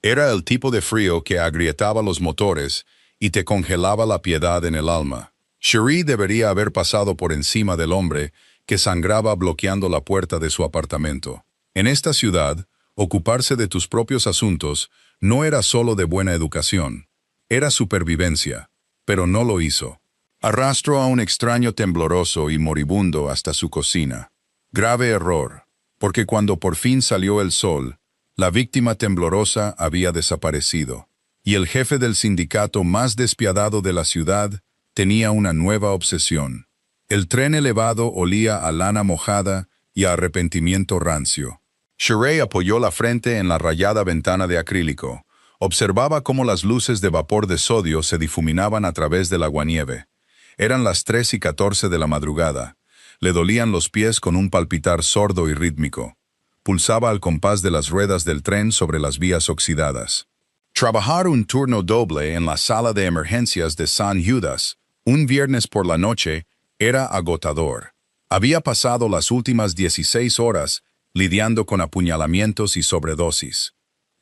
Era el tipo de frío que agrietaba los motores y te congelaba la piedad en el alma. Cherie debería haber pasado por encima del hombre que sangraba bloqueando la puerta de su apartamento. En esta ciudad, ocuparse de tus propios asuntos no era solo de buena educación, era supervivencia, pero no lo hizo. Arrastró a un extraño tembloroso y moribundo hasta su cocina. Grave error, porque cuando por fin salió el sol, la víctima temblorosa había desaparecido, y el jefe del sindicato más despiadado de la ciudad tenía una nueva obsesión. El tren elevado olía a lana mojada y a arrepentimiento rancio. Cherie apoyó la frente en la rayada ventana de acrílico. Observaba cómo las luces de vapor de sodio se difuminaban a través del aguanieve. Eran las 3:14 de la madrugada. Le dolían los pies con un palpitar sordo y rítmico. Pulsaba al compás de las ruedas del tren sobre las vías oxidadas. Trabajar un turno doble en la sala de emergencias de San Judas, un viernes por la noche, era agotador. Había pasado las últimas 16 horas lidiando con apuñalamientos y sobredosis.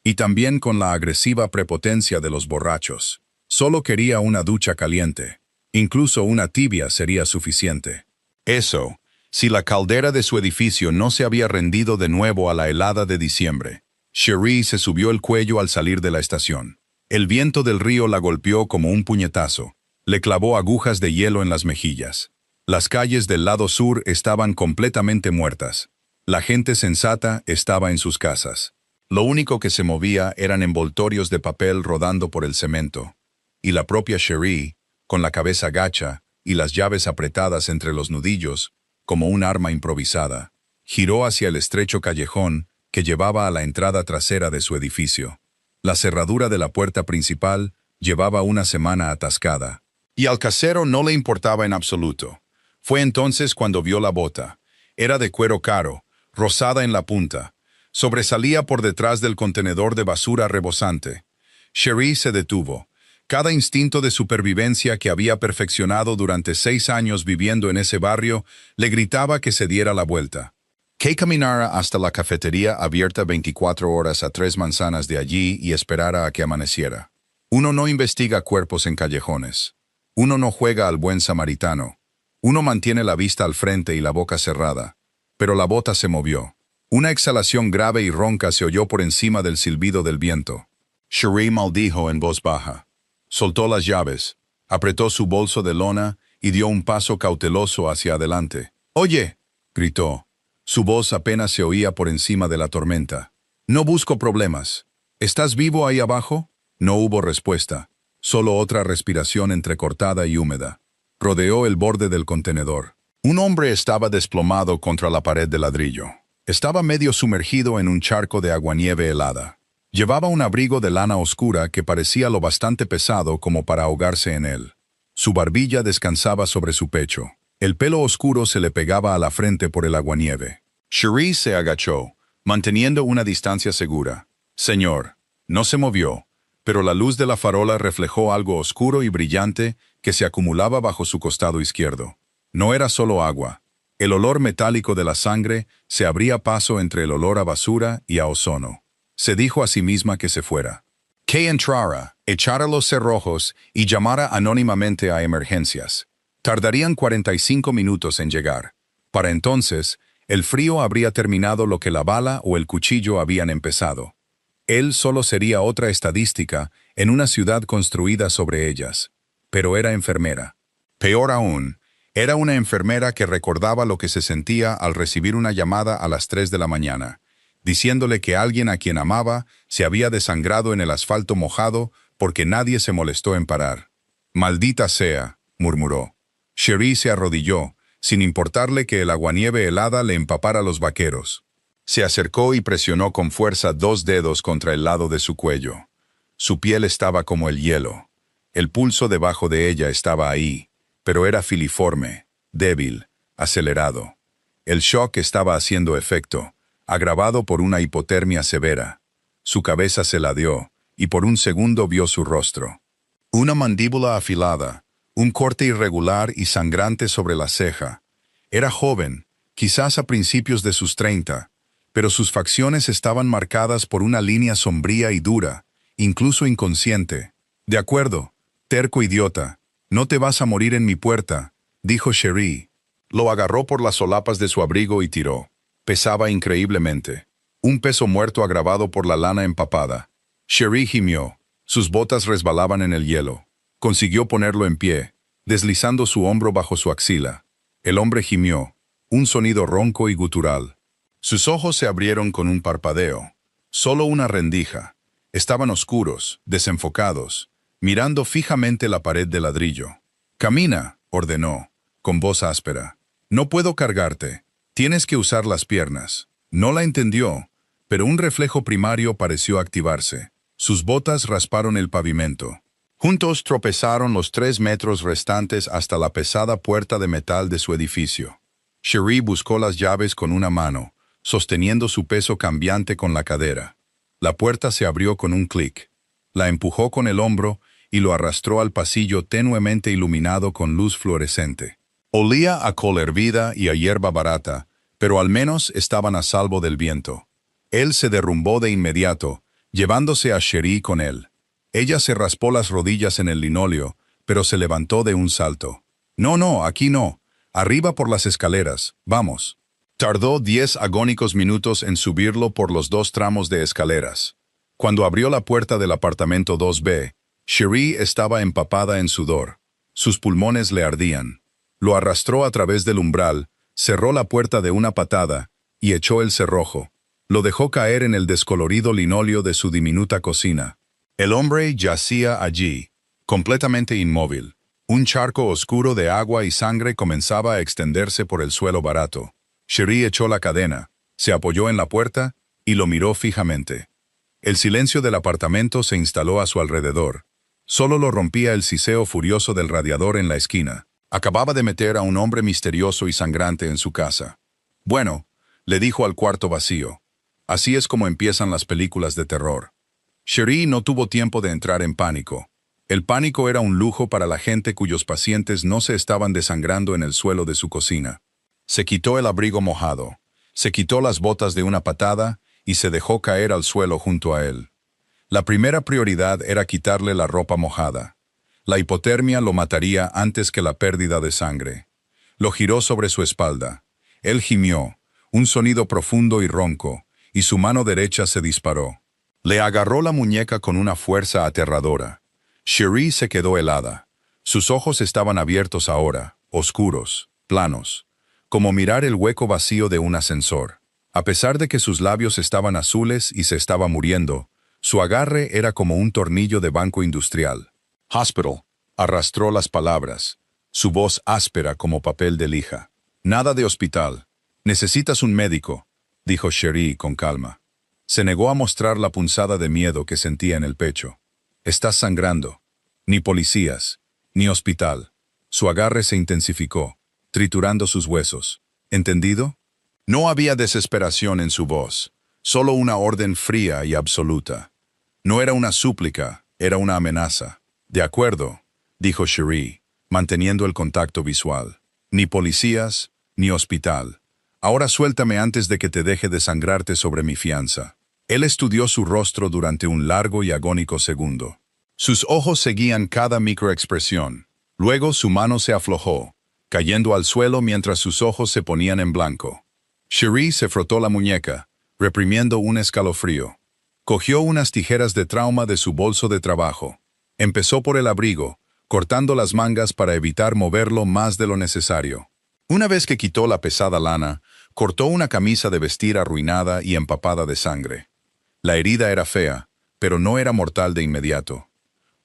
Y también con la agresiva prepotencia de los borrachos. Solo quería una ducha caliente. Incluso una tibia sería suficiente. Eso, si la caldera de su edificio no se había rendido de nuevo a la helada de diciembre. Cherie se subió el cuello al salir de la estación. El viento del río la golpeó como un puñetazo. Le clavó agujas de hielo en las mejillas. Las calles del lado sur estaban completamente muertas. La gente sensata estaba en sus casas. Lo único que se movía eran envoltorios de papel rodando por el cemento. Y la propia Cherie, con la cabeza gacha y las llaves apretadas entre los nudillos, como un arma improvisada, giró hacia el estrecho callejón que llevaba a la entrada trasera de su edificio. La cerradura de la puerta principal llevaba una semana atascada. Y al casero no le importaba en absoluto. Fue entonces cuando vio la bota. Era de cuero caro, rosada en la punta. Sobresalía por detrás del contenedor de basura rebosante. Cherie se detuvo. Cada instinto de supervivencia que había perfeccionado durante 6 años viviendo en ese barrio le gritaba que se diera la vuelta. Que caminara hasta la cafetería abierta 24 horas a 3 manzanas de allí y esperara a que amaneciera. Uno no investiga cuerpos en callejones. Uno no juega al buen samaritano. Uno mantiene la vista al frente y la boca cerrada. Pero la bota se movió. Una exhalación grave y ronca se oyó por encima del silbido del viento. Cherie maldijo en voz baja. Soltó las llaves, apretó su bolso de lona y dio un paso cauteloso hacia adelante. «¡Oye!», gritó. Su voz apenas se oía por encima de la tormenta. «No busco problemas. ¿Estás vivo ahí abajo?». No hubo respuesta, solo otra respiración entrecortada y húmeda. Rodeó el borde del contenedor. Un hombre estaba desplomado contra la pared de ladrillo. Estaba medio sumergido en un charco de aguanieve helada. Llevaba un abrigo de lana oscura que parecía lo bastante pesado como para ahogarse en él. Su barbilla descansaba sobre su pecho. El pelo oscuro se le pegaba a la frente por el aguanieve. Cherie se agachó, manteniendo una distancia segura. «Señor». No se movió, pero la luz de la farola reflejó algo oscuro y brillante que se acumulaba bajo su costado izquierdo. No era solo agua. El olor metálico de la sangre se abría paso entre el olor a basura y a ozono. Se dijo a sí misma que se fuera. Que entrara, echara los cerrojos y llamara anónimamente a emergencias. Tardarían 45 minutos en llegar. Para entonces, el frío habría terminado lo que la bala o el cuchillo habían empezado. Él solo sería otra estadística en una ciudad construida sobre ellas. Pero era enfermera. Peor aún, era una enfermera que recordaba lo que se sentía al recibir una llamada a las 3 de la mañana. Diciéndole que alguien a quien amaba se había desangrado en el asfalto mojado porque nadie se molestó en parar. «Maldita sea», murmuró. Cherie se arrodilló, sin importarle que el aguanieve helada le empapara los vaqueros. Se acercó y presionó con fuerza 2 dedos contra el lado de su cuello. Su piel estaba como el hielo. El pulso debajo de ella estaba ahí, pero era filiforme, débil, acelerado. El shock estaba haciendo efecto, agravado por una hipotermia severa. Su cabeza se ladeó, y por un segundo vio su rostro. Una mandíbula afilada, un corte irregular y sangrante sobre la ceja. Era joven, quizás a principios de sus 30, pero sus facciones estaban marcadas por una línea sombría y dura, incluso inconsciente. De acuerdo, terco idiota, no te vas a morir en mi puerta, dijo Cherie. Lo agarró por las solapas de su abrigo y tiró. Pesaba increíblemente. Un peso muerto agravado por la lana empapada. Cherie gimió. Sus botas resbalaban en el hielo. Consiguió ponerlo en pie, deslizando su hombro bajo su axila. El hombre gimió, un sonido ronco y gutural. Sus ojos se abrieron con un parpadeo. Solo una rendija. Estaban oscuros, desenfocados, mirando fijamente la pared de ladrillo. «Camina», ordenó, con voz áspera. «No puedo cargarte. Tienes que usar las piernas». No la entendió, pero un reflejo primario pareció activarse. Sus botas rasparon el pavimento. Juntos tropezaron los 3 metros restantes hasta la pesada puerta de metal de su edificio. Cherie buscó las llaves con una mano, sosteniendo su peso cambiante con la cadera. La puerta se abrió con un clic. La empujó con el hombro y lo arrastró al pasillo tenuemente iluminado con luz fluorescente. Olía a col hervida y a hierba barata, pero al menos estaban a salvo del viento. Él se derrumbó de inmediato, llevándose a Cherie con él. Ella se raspó las rodillas en el linóleo, pero se levantó de un salto. «No, aquí no. Arriba por las escaleras. Vamos». Tardó 10 agónicos minutos en subirlo por los 2 tramos de escaleras. Cuando abrió la puerta del apartamento 2B, Cherie estaba empapada en sudor. Sus pulmones le ardían. Lo arrastró a través del umbral, cerró la puerta de una patada y echó el cerrojo. Lo dejó caer en el descolorido linóleo de su diminuta cocina. El hombre yacía allí, completamente inmóvil. Un charco oscuro de agua y sangre comenzaba a extenderse por el suelo barato. Cherie echó la cadena, se apoyó en la puerta y lo miró fijamente. El silencio del apartamento se instaló a su alrededor. Solo lo rompía el siseo furioso del radiador en la esquina. Acababa de meter a un hombre misterioso y sangrante en su casa. «Bueno», le dijo al cuarto vacío. Así es como empiezan las películas de terror. Cherie no tuvo tiempo de entrar en pánico. El pánico era un lujo para la gente cuyos pacientes no se estaban desangrando en el suelo de su cocina. Se quitó el abrigo mojado, se quitó las botas de una patada y se dejó caer al suelo junto a él. La primera prioridad era quitarle la ropa mojada. La hipotermia lo mataría antes que la pérdida de sangre. Lo giró sobre su espalda. Él gimió, un sonido profundo y ronco, y su mano derecha se disparó. Le agarró la muñeca con una fuerza aterradora. Cherie se quedó helada. Sus ojos estaban abiertos ahora, oscuros, planos, como mirar el hueco vacío de un ascensor. A pesar de que sus labios estaban azules y se estaba muriendo, su agarre era como un tornillo de banco industrial. «Hospital», arrastró las palabras, su voz áspera como papel de lija. «Nada de hospital. Necesitas un médico», dijo Cherie con calma. Se negó a mostrar la punzada de miedo que sentía en el pecho. «Estás sangrando. Ni policías, ni hospital». Su agarre se intensificó, triturando sus huesos. ¿Entendido? No había desesperación en su voz, solo una orden fría y absoluta. No era una súplica, era una amenaza. «De acuerdo», dijo Cherie, manteniendo el contacto visual. «Ni policías, ni hospital. Ahora suéltame antes de que te deje desangrarte sobre mi fianza». Él estudió su rostro durante un largo y agónico segundo. Sus ojos seguían cada microexpresión. Luego su mano se aflojó, cayendo al suelo mientras sus ojos se ponían en blanco. Cherie se frotó la muñeca, reprimiendo un escalofrío. Cogió unas tijeras de trauma de su bolso de trabajo. Empezó por el abrigo, cortando las mangas para evitar moverlo más de lo necesario. Una vez que quitó la pesada lana, cortó una camisa de vestir arruinada y empapada de sangre. La herida era fea, pero no era mortal de inmediato.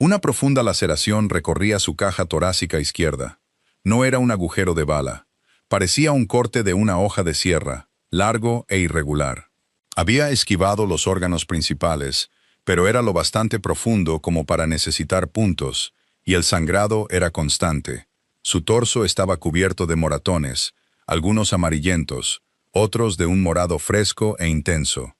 Una profunda laceración recorría su caja torácica izquierda. No era un agujero de bala. Parecía un corte de una hoja de sierra, largo e irregular. Había esquivado los órganos principales, pero era lo bastante profundo como para necesitar puntos, y el sangrado era constante. Su torso estaba cubierto de moratones, algunos amarillentos, otros de un morado fresco e intenso.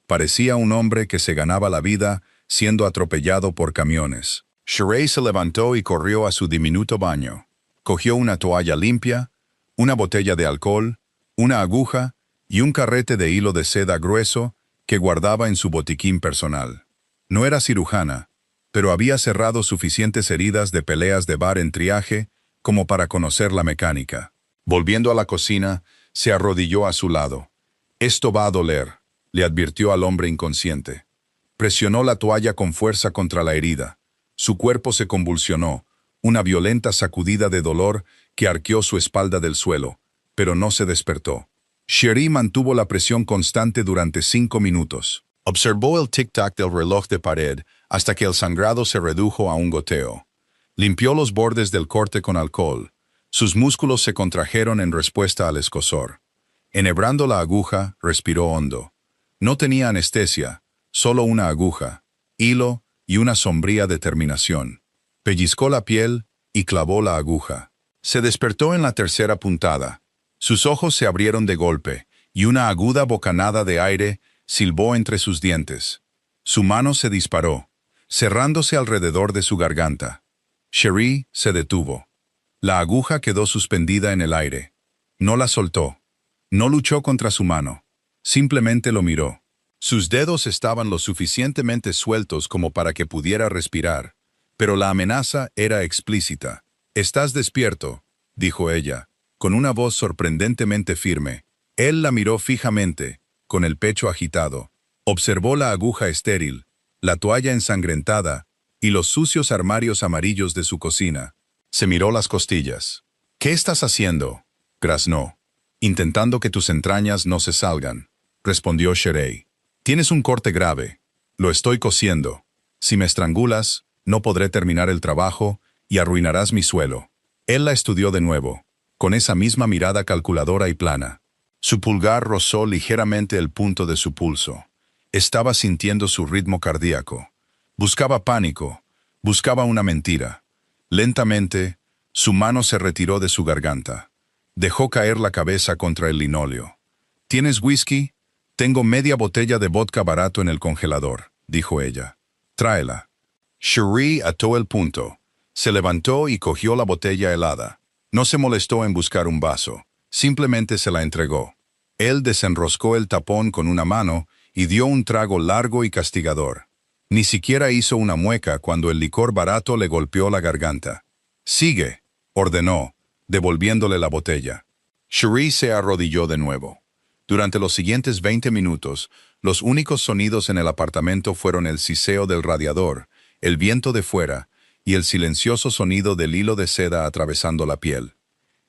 Parecía un hombre que se ganaba la vida siendo atropellado por camiones. Cherie se levantó y corrió a su diminuto baño. Cogió una toalla limpia, una botella de alcohol, una aguja y un carrete de hilo de seda grueso que guardaba en su botiquín personal. No era cirujana, pero había cerrado suficientes heridas de peleas de bar en triaje como para conocer la mecánica. Volviendo a la cocina, se arrodilló a su lado. «Esto va a doler», le advirtió al hombre inconsciente. Presionó la toalla con fuerza contra la herida. Su cuerpo se convulsionó, una violenta sacudida de dolor que arqueó su espalda del suelo, pero no se despertó. Cherie mantuvo la presión constante durante 5 minutos. Observó el tic-tac del reloj de pared hasta que el sangrado se redujo a un goteo. Limpió los bordes del corte con alcohol. Sus músculos se contrajeron en respuesta al escozor. Enhebrando la aguja, respiró hondo. No tenía anestesia, solo una aguja, hilo y una sombría determinación. Pellizcó la piel y clavó la aguja. Se despertó en la tercera puntada. Sus ojos se abrieron de golpe y una aguda bocanada de aire silbó entre sus dientes. Su mano se disparó, cerrándose alrededor de su garganta. Cherie se detuvo. La aguja quedó suspendida en el aire. No la soltó. No luchó contra su mano. Simplemente lo miró. Sus dedos estaban lo suficientemente sueltos como para que pudiera respirar, pero la amenaza era explícita. «Estás despierto», dijo ella, con una voz sorprendentemente firme. Él la miró fijamente, con el pecho agitado. Observó la aguja estéril, la toalla ensangrentada y los sucios armarios amarillos de su cocina. Se miró las costillas. «¿Qué estás haciendo?», graznó. «Intentando que tus entrañas no se salgan», respondió Cherie. «Tienes un corte grave. Lo estoy cosiendo. Si me estrangulas, no podré terminar el trabajo y arruinarás mi suelo». Él la estudió de nuevo, con esa misma mirada calculadora y plana. Su pulgar rozó ligeramente el punto de su pulso. Estaba sintiendo su ritmo cardíaco. Buscaba pánico, buscaba una mentira. Lentamente, su mano se retiró de su garganta. Dejó caer la cabeza contra el linóleo. «¿Tienes whisky? Tengo media botella de vodka barato en el congelador», dijo ella. «Tráela». Cherie ató el punto. Se levantó y cogió la botella helada. No se molestó en buscar un vaso. Simplemente se la entregó. Él desenroscó el tapón con una mano y dio un trago largo y castigador. Ni siquiera hizo una mueca cuando el licor barato le golpeó la garganta. «Sigue», ordenó, devolviéndole la botella. Cherie se arrodilló de nuevo. Durante los siguientes 20 minutos, los únicos sonidos en el apartamento fueron el siseo del radiador, el viento de fuera y el silencioso sonido del hilo de seda atravesando la piel.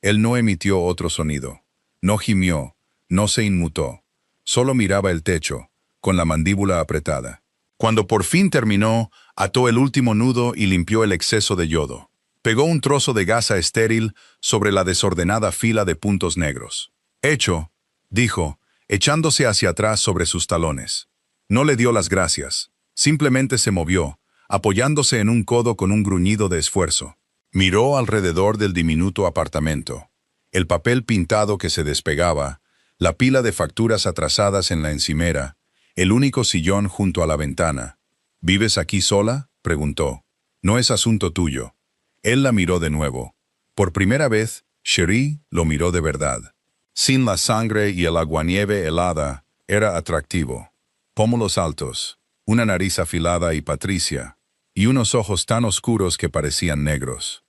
Él no emitió otro sonido. No gimió, no se inmutó. Solo miraba el techo, con la mandíbula apretada. Cuando por fin terminó, ató el último nudo y limpió el exceso de yodo. Pegó un trozo de gasa estéril sobre la desordenada fila de puntos negros. «Hecho», dijo, echándose hacia atrás sobre sus talones. No le dio las gracias. Simplemente se movió, apoyándose en un codo con un gruñido de esfuerzo. Miró alrededor del diminuto apartamento. El papel pintado que se despegaba, la pila de facturas atrasadas en la encimera, el único sillón junto a la ventana. «¿Vives aquí sola?», preguntó. «No es asunto tuyo». Él la miró de nuevo. Por primera vez, Cherie lo miró de verdad. Sin la sangre y el aguanieve helada, era atractivo. Pómulos altos, una nariz afilada y patricia, y unos ojos tan oscuros que parecían negros.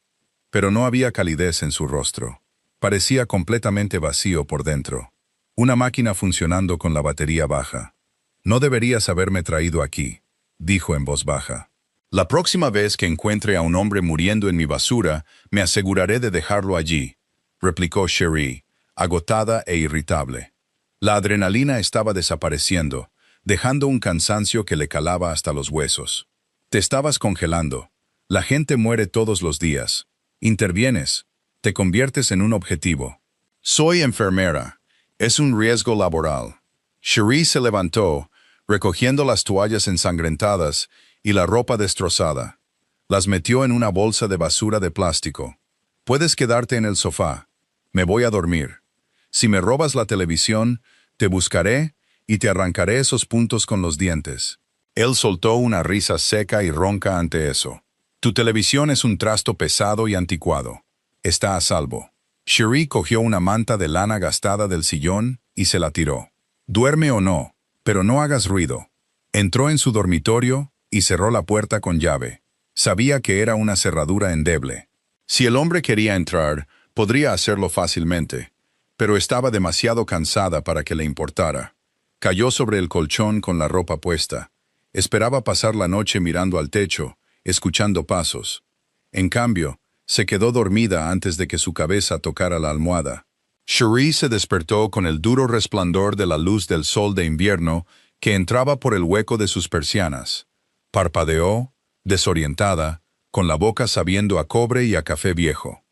Pero no había calidez en su rostro. Parecía completamente vacío por dentro. Una máquina funcionando con la batería baja. «No deberías haberme traído aquí», dijo en voz baja. «La próxima vez que encuentre a un hombre muriendo en mi basura, me aseguraré de dejarlo allí», replicó Cherie, agotada e irritable. La adrenalina estaba desapareciendo, dejando un cansancio que le calaba hasta los huesos. «Te estabas congelando. La gente muere todos los días. Intervienes. Te conviertes en un objetivo». «Soy enfermera. Es un riesgo laboral». Cherie se levantó, recogiendo las toallas ensangrentadas y la ropa destrozada. Las metió en una bolsa de basura de plástico. «Puedes quedarte en el sofá. Me voy a dormir. Si me robas la televisión, te buscaré y te arrancaré esos puntos con los dientes». Él soltó una risa seca y ronca ante eso. «Tu televisión es un trasto pesado y anticuado. Está a salvo». Cherie cogió una manta de lana gastada del sillón y se la tiró. «Duerme o no, pero no hagas ruido». Entró en su dormitorio y cerró la puerta con llave. Sabía que era una cerradura endeble. Si el hombre quería entrar, podría hacerlo fácilmente, pero estaba demasiado cansada para que le importara. Cayó sobre el colchón con la ropa puesta. Esperaba pasar la noche mirando al techo, escuchando pasos. En cambio, se quedó dormida antes de que su cabeza tocara la almohada. Cherie se despertó con el duro resplandor de la luz del sol de invierno que entraba por el hueco de sus persianas. Parpadeó, desorientada, con la boca sabiendo a cobre y a café viejo.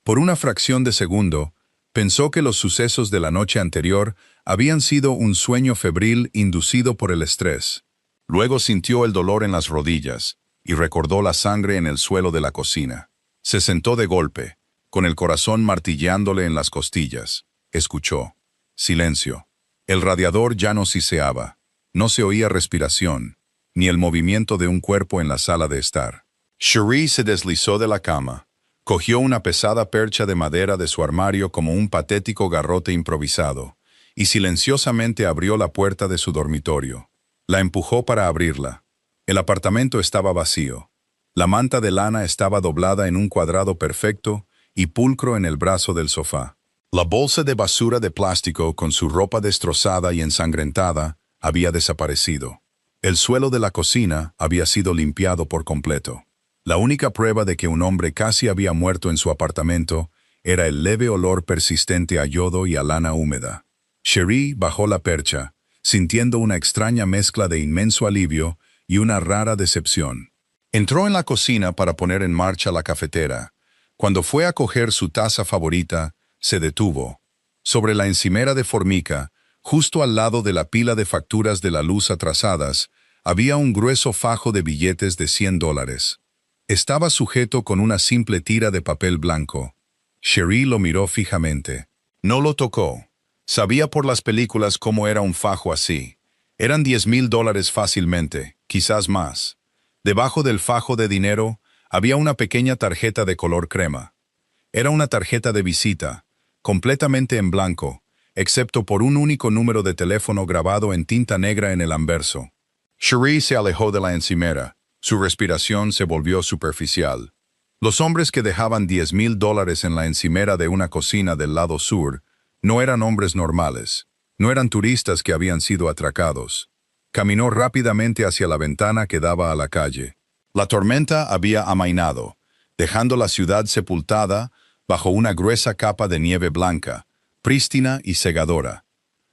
Por una fracción de segundo, pensó que los sucesos de la noche anterior habían sido un sueño febril inducido por el estrés. Luego sintió el dolor en las rodillas y recordó la sangre en el suelo de la cocina. Se sentó de golpe, con el corazón martilleándole en las costillas. Escuchó. Silencio. El radiador ya no siseaba. No se oía respiración, ni el movimiento de un cuerpo en la sala de estar. Cherie se deslizó de la cama. Cogió una pesada percha de madera de su armario como un patético garrote improvisado, y silenciosamente abrió la puerta de su dormitorio. La empujó para abrirla. El apartamento estaba vacío. La manta de lana estaba doblada en un cuadrado perfecto y pulcro en el brazo del sofá. La bolsa de basura de plástico con su ropa destrozada y ensangrentada había desaparecido. El suelo de la cocina había sido limpiado por completo. La única prueba de que un hombre casi había muerto en su apartamento era el leve olor persistente a yodo y a lana húmeda. Cherie bajó la percha, sintiendo una extraña mezcla de inmenso alivio y una rara decepción. Entró en la cocina para poner en marcha la cafetera. Cuando fue a coger su taza favorita, se detuvo. Sobre la encimera de formica, justo al lado de la pila de facturas de la luz atrasadas, había un grueso fajo de billetes de $100. Estaba sujeto con una simple tira de papel blanco. Cherie lo miró fijamente. No lo tocó. Sabía por las películas cómo era un fajo así. Eran $10,000 fácilmente, quizás más. Debajo del fajo de dinero había una pequeña tarjeta de color crema. Era una tarjeta de visita, completamente en blanco, excepto por un único número de teléfono grabado en tinta negra en el anverso. Cherie se alejó de la encimera. Su respiración se volvió superficial. Los hombres que dejaban $10,000 en la encimera de una cocina del lado sur no eran hombres normales. No eran turistas que habían sido atracados. Caminó rápidamente hacia la ventana que daba a la calle. La tormenta había amainado, dejando la ciudad sepultada bajo una gruesa capa de nieve blanca, prístina y cegadora.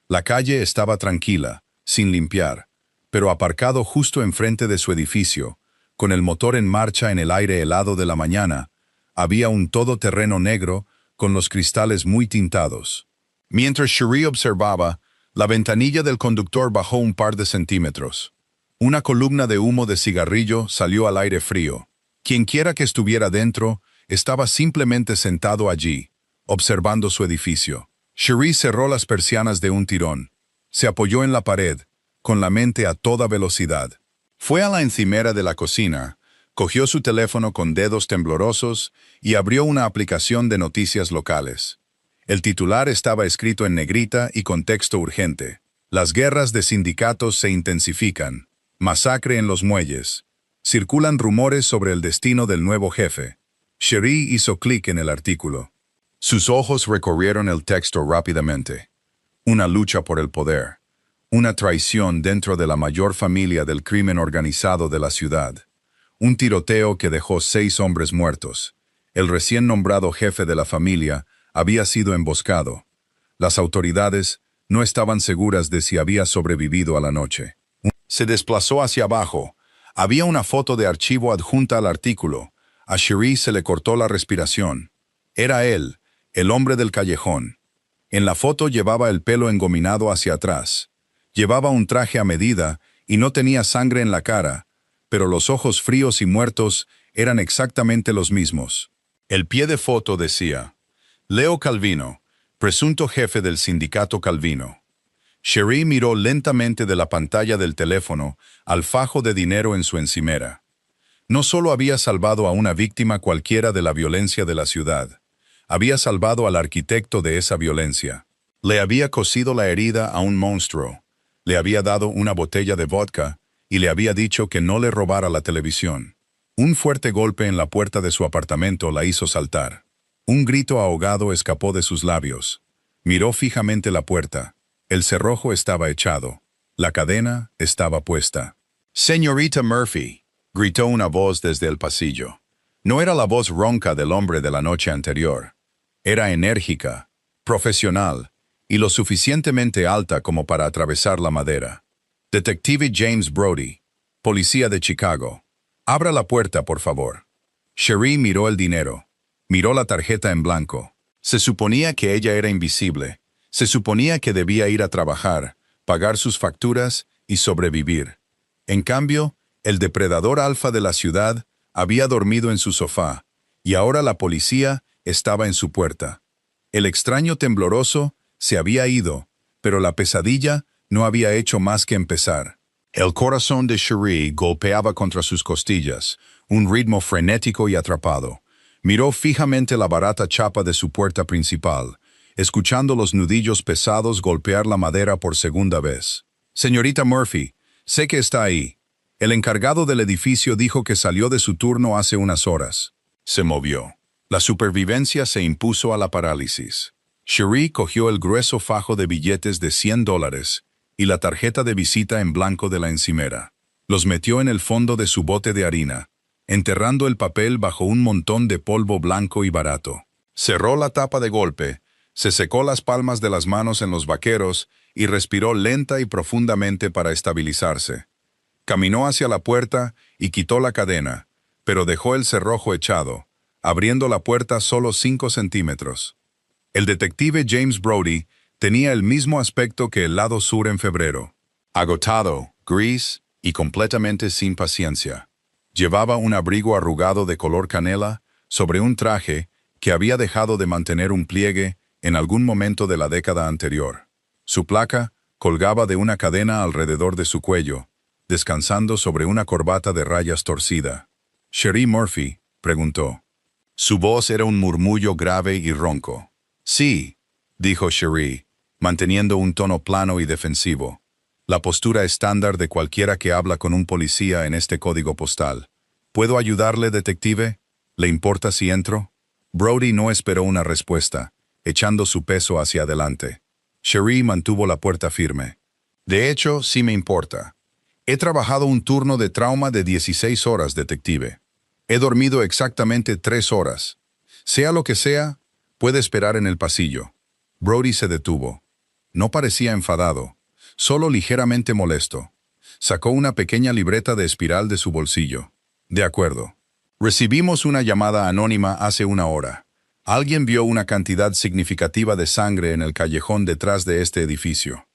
La calle estaba tranquila, sin limpiar, pero aparcado justo enfrente de su edificio, con el motor en marcha en el aire helado de la mañana, había un todoterreno negro con los cristales muy tintados. Mientras Cherie observaba, la ventanilla del conductor bajó un par de centímetros. Una columna de humo de cigarrillo salió al aire frío. Quienquiera que estuviera dentro estaba simplemente sentado allí, observando su edificio. Cherie cerró las persianas de un tirón. Se apoyó en la pared, con la mente a toda velocidad. Fue a la encimera de la cocina, cogió su teléfono con dedos temblorosos y abrió una aplicación de noticias locales. El titular estaba escrito en negrita y con texto urgente. Las guerras de sindicatos se intensifican. Masacre en los muelles. Circulan rumores sobre el destino del nuevo jefe. Cherie hizo clic en el artículo. Sus ojos recorrieron el texto rápidamente. Una lucha por el poder. Una traición dentro de la mayor familia del crimen organizado de la ciudad. Un tiroteo que dejó 6 hombres muertos. El recién nombrado jefe de la familia había sido emboscado. Las autoridades no estaban seguras de si había sobrevivido a la noche. Se desplazó hacia abajo. Había una foto de archivo adjunta al artículo. A Cherie se le cortó la respiración. Era él, el hombre del callejón. En la foto llevaba el pelo engominado hacia atrás. Llevaba un traje a medida y no tenía sangre en la cara, pero los ojos fríos y muertos eran exactamente los mismos. El pie de foto decía: Leo Calvino, presunto jefe del sindicato Calvino. Cherie miró lentamente de la pantalla del teléfono al fajo de dinero en su encimera. No solo había salvado a una víctima cualquiera de la violencia de la ciudad, había salvado al arquitecto de esa violencia. Le había cosido la herida a un monstruo, le había dado una botella de vodka y le había dicho que no le robara la televisión. Un fuerte golpe en la puerta de su apartamento la hizo saltar. Un grito ahogado escapó de sus labios. Miró fijamente la puerta. El cerrojo estaba echado. La cadena estaba puesta. «Señorita Murphy», gritó una voz desde el pasillo. No era la voz ronca del hombre de la noche anterior. Era enérgica, profesional y lo suficientemente alta como para atravesar la madera. «Detective James Brody, policía de Chicago. Abra la puerta, por favor». Cherie miró el dinero. Miró la tarjeta en blanco. Se suponía que ella era invisible. Se suponía que debía ir a trabajar, pagar sus facturas y sobrevivir. En cambio, el depredador alfa de la ciudad había dormido en su sofá, y ahora la policía estaba en su puerta. El extraño tembloroso se había ido, pero la pesadilla no había hecho más que empezar. El corazón de Cherie golpeaba contra sus costillas, un ritmo frenético y atrapado. Miró fijamente la barata chapa de su puerta principal, escuchando los nudillos pesados golpear la madera por segunda vez. «Señorita Murphy, sé que está ahí. El encargado del edificio dijo que salió de su turno hace unas horas». Se movió. La supervivencia se impuso a la parálisis. Cherie cogió el grueso fajo de billetes de $100 y la tarjeta de visita en blanco de la encimera. Los metió en el fondo de su bote de harina, enterrando el papel bajo un montón de polvo blanco y barato. Cerró la tapa de golpe, se secó las palmas de las manos en los vaqueros y respiró lenta y profundamente para estabilizarse. Caminó hacia la puerta y quitó la cadena, pero dejó el cerrojo echado, abriendo la puerta solo 5 centímetros. El detective James Brody tenía el mismo aspecto que el lado sur en febrero. Agotado, gris y completamente sin paciencia. Llevaba un abrigo arrugado de color canela sobre un traje que había dejado de mantener un pliegue en algún momento de la década anterior. Su placa colgaba de una cadena alrededor de su cuello, descansando sobre una corbata de rayas torcida. «¿Cherie Murphy?», preguntó. Su voz era un murmullo grave y ronco. «Sí», dijo Cherie, manteniendo un tono plano y defensivo. La postura estándar de cualquiera que habla con un policía en este código postal. «¿Puedo ayudarle, detective? ¿Le importa si entro?» Brody no esperó una respuesta, echando su peso hacia adelante. Cherie mantuvo la puerta firme. «De hecho, sí me importa. He trabajado un turno de trauma de 16 horas, detective. He dormido exactamente 3 horas. Sea lo que sea, puede esperar en el pasillo». Brody se detuvo. No parecía enfadado, solo ligeramente molesto. Sacó una pequeña libreta de espiral de su bolsillo. «De acuerdo. Recibimos una llamada anónima hace una hora. Alguien vio una cantidad significativa de sangre en el callejón detrás de este edificio.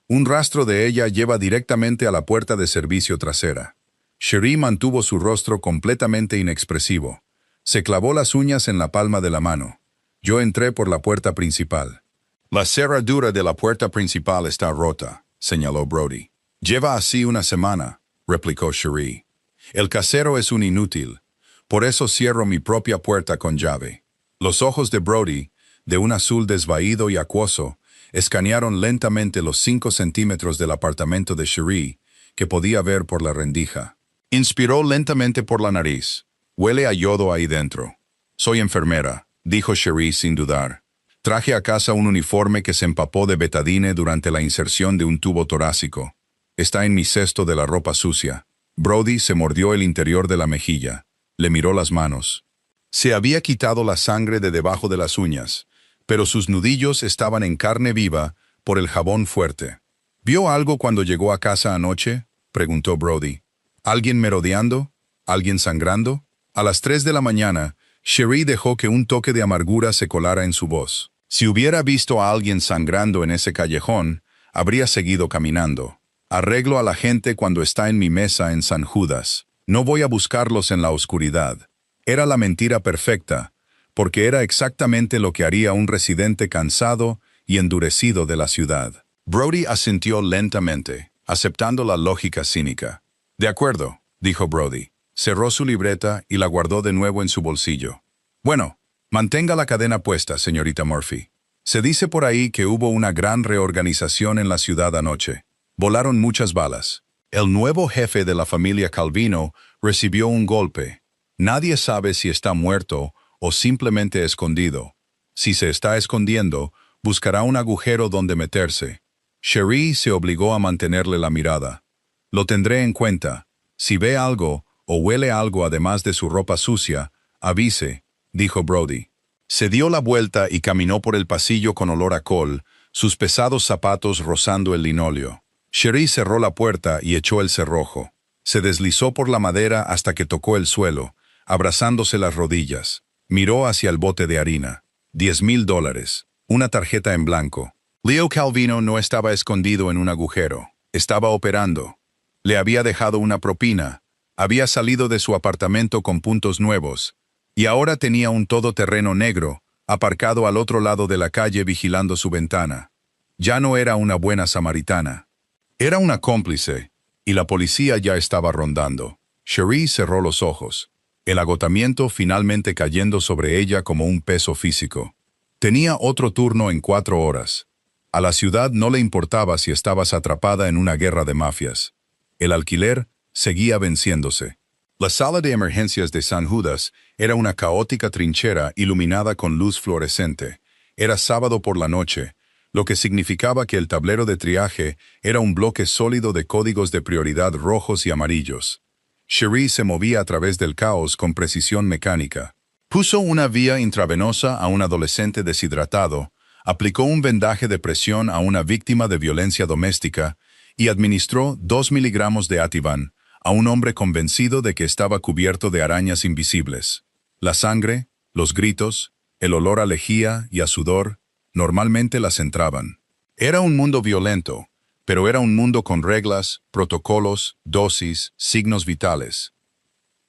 Un rastro de ella lleva directamente a la puerta de servicio trasera». Cherie mantuvo su rostro completamente inexpresivo. Se clavó las uñas en la palma de la mano. «Yo entré por la puerta principal». «La cerradura de la puerta principal está rota», señaló Brody. «Lleva así una semana», replicó Cherie. «El casero es un inútil. Por eso cierro mi propia puerta con llave». Los ojos de Brody, de un azul desvaído y acuoso, escanearon lentamente los 5 centímetros del apartamento de Cherie, que podía ver por la rendija. Inspiró lentamente por la nariz. «Huele a yodo ahí dentro». «Soy enfermera», dijo Cherie sin dudar. «Traje a casa un uniforme que se empapó de betadine durante la inserción de un tubo torácico. Está en mi cesto de la ropa sucia». Brody se mordió el interior de la mejilla. Le miró las manos. Se había quitado la sangre de debajo de las uñas, pero sus nudillos estaban en carne viva por el jabón fuerte. «¿Vio algo cuando llegó a casa anoche?», preguntó Brody. «¿Alguien merodeando? ¿Alguien sangrando?» A las 3 de la mañana, Cherie dejó que un toque de amargura se colara en su voz. Si hubiera visto a alguien sangrando en ese callejón, habría seguido caminando. «Arreglo a la gente cuando está en mi mesa en San Judas. No voy a buscarlos en la oscuridad». Era la mentira perfecta, porque era exactamente lo que haría un residente cansado y endurecido de la ciudad. Brody asintió lentamente, aceptando la lógica cínica. «De acuerdo», dijo Brody. Cerró su libreta y la guardó de nuevo en su bolsillo. «Bueno, mantenga la cadena puesta, señorita Murphy. Se dice por ahí que hubo una gran reorganización en la ciudad anoche. Volaron muchas balas. El nuevo jefe de la familia Calvino recibió un golpe. Nadie sabe si está muerto o simplemente escondido. Si se está escondiendo, buscará un agujero donde meterse. Cherie se obligó a mantenerle la mirada. Lo tendré en cuenta. Si ve algo o huele algo además de su ropa sucia, avise, dijo Brody. Se dio la vuelta y caminó por el pasillo con olor a col, sus pesados zapatos rozando el linóleo. Cherie cerró la puerta y echó el cerrojo. Se deslizó por la madera hasta que tocó el suelo, abrazándose las rodillas. Miró hacia el bote de harina. $10,000. Una tarjeta en blanco. Leo Calvino no estaba escondido en un agujero. Estaba operando. Le había dejado una propina. Había salido de su apartamento con puntos nuevos. Y ahora tenía un todoterreno negro, aparcado al otro lado de la calle vigilando su ventana. Ya no era una buena samaritana. Era una cómplice, y la policía ya estaba rondando. Cherie cerró los ojos, el agotamiento finalmente cayendo sobre ella como un peso físico. Tenía otro turno en 4 horas. A la ciudad no le importaba si estabas atrapada en una guerra de mafias. El alquiler seguía venciéndose. La sala de emergencias de San Judas era una caótica trinchera iluminada con luz fluorescente. Era sábado por la noche, lo que significaba que el tablero de triaje era un bloque sólido de códigos de prioridad rojos y amarillos. Cherie se movía a través del caos con precisión mecánica. Puso una vía intravenosa a un adolescente deshidratado, aplicó un vendaje de presión a una víctima de violencia doméstica y administró 2 miligramos de Ativan a un hombre convencido de que estaba cubierto de arañas invisibles. La sangre, los gritos, el olor a lejía y a sudor, normalmente las entraban. Era un mundo violento, pero era un mundo con reglas, protocolos, dosis, signos vitales.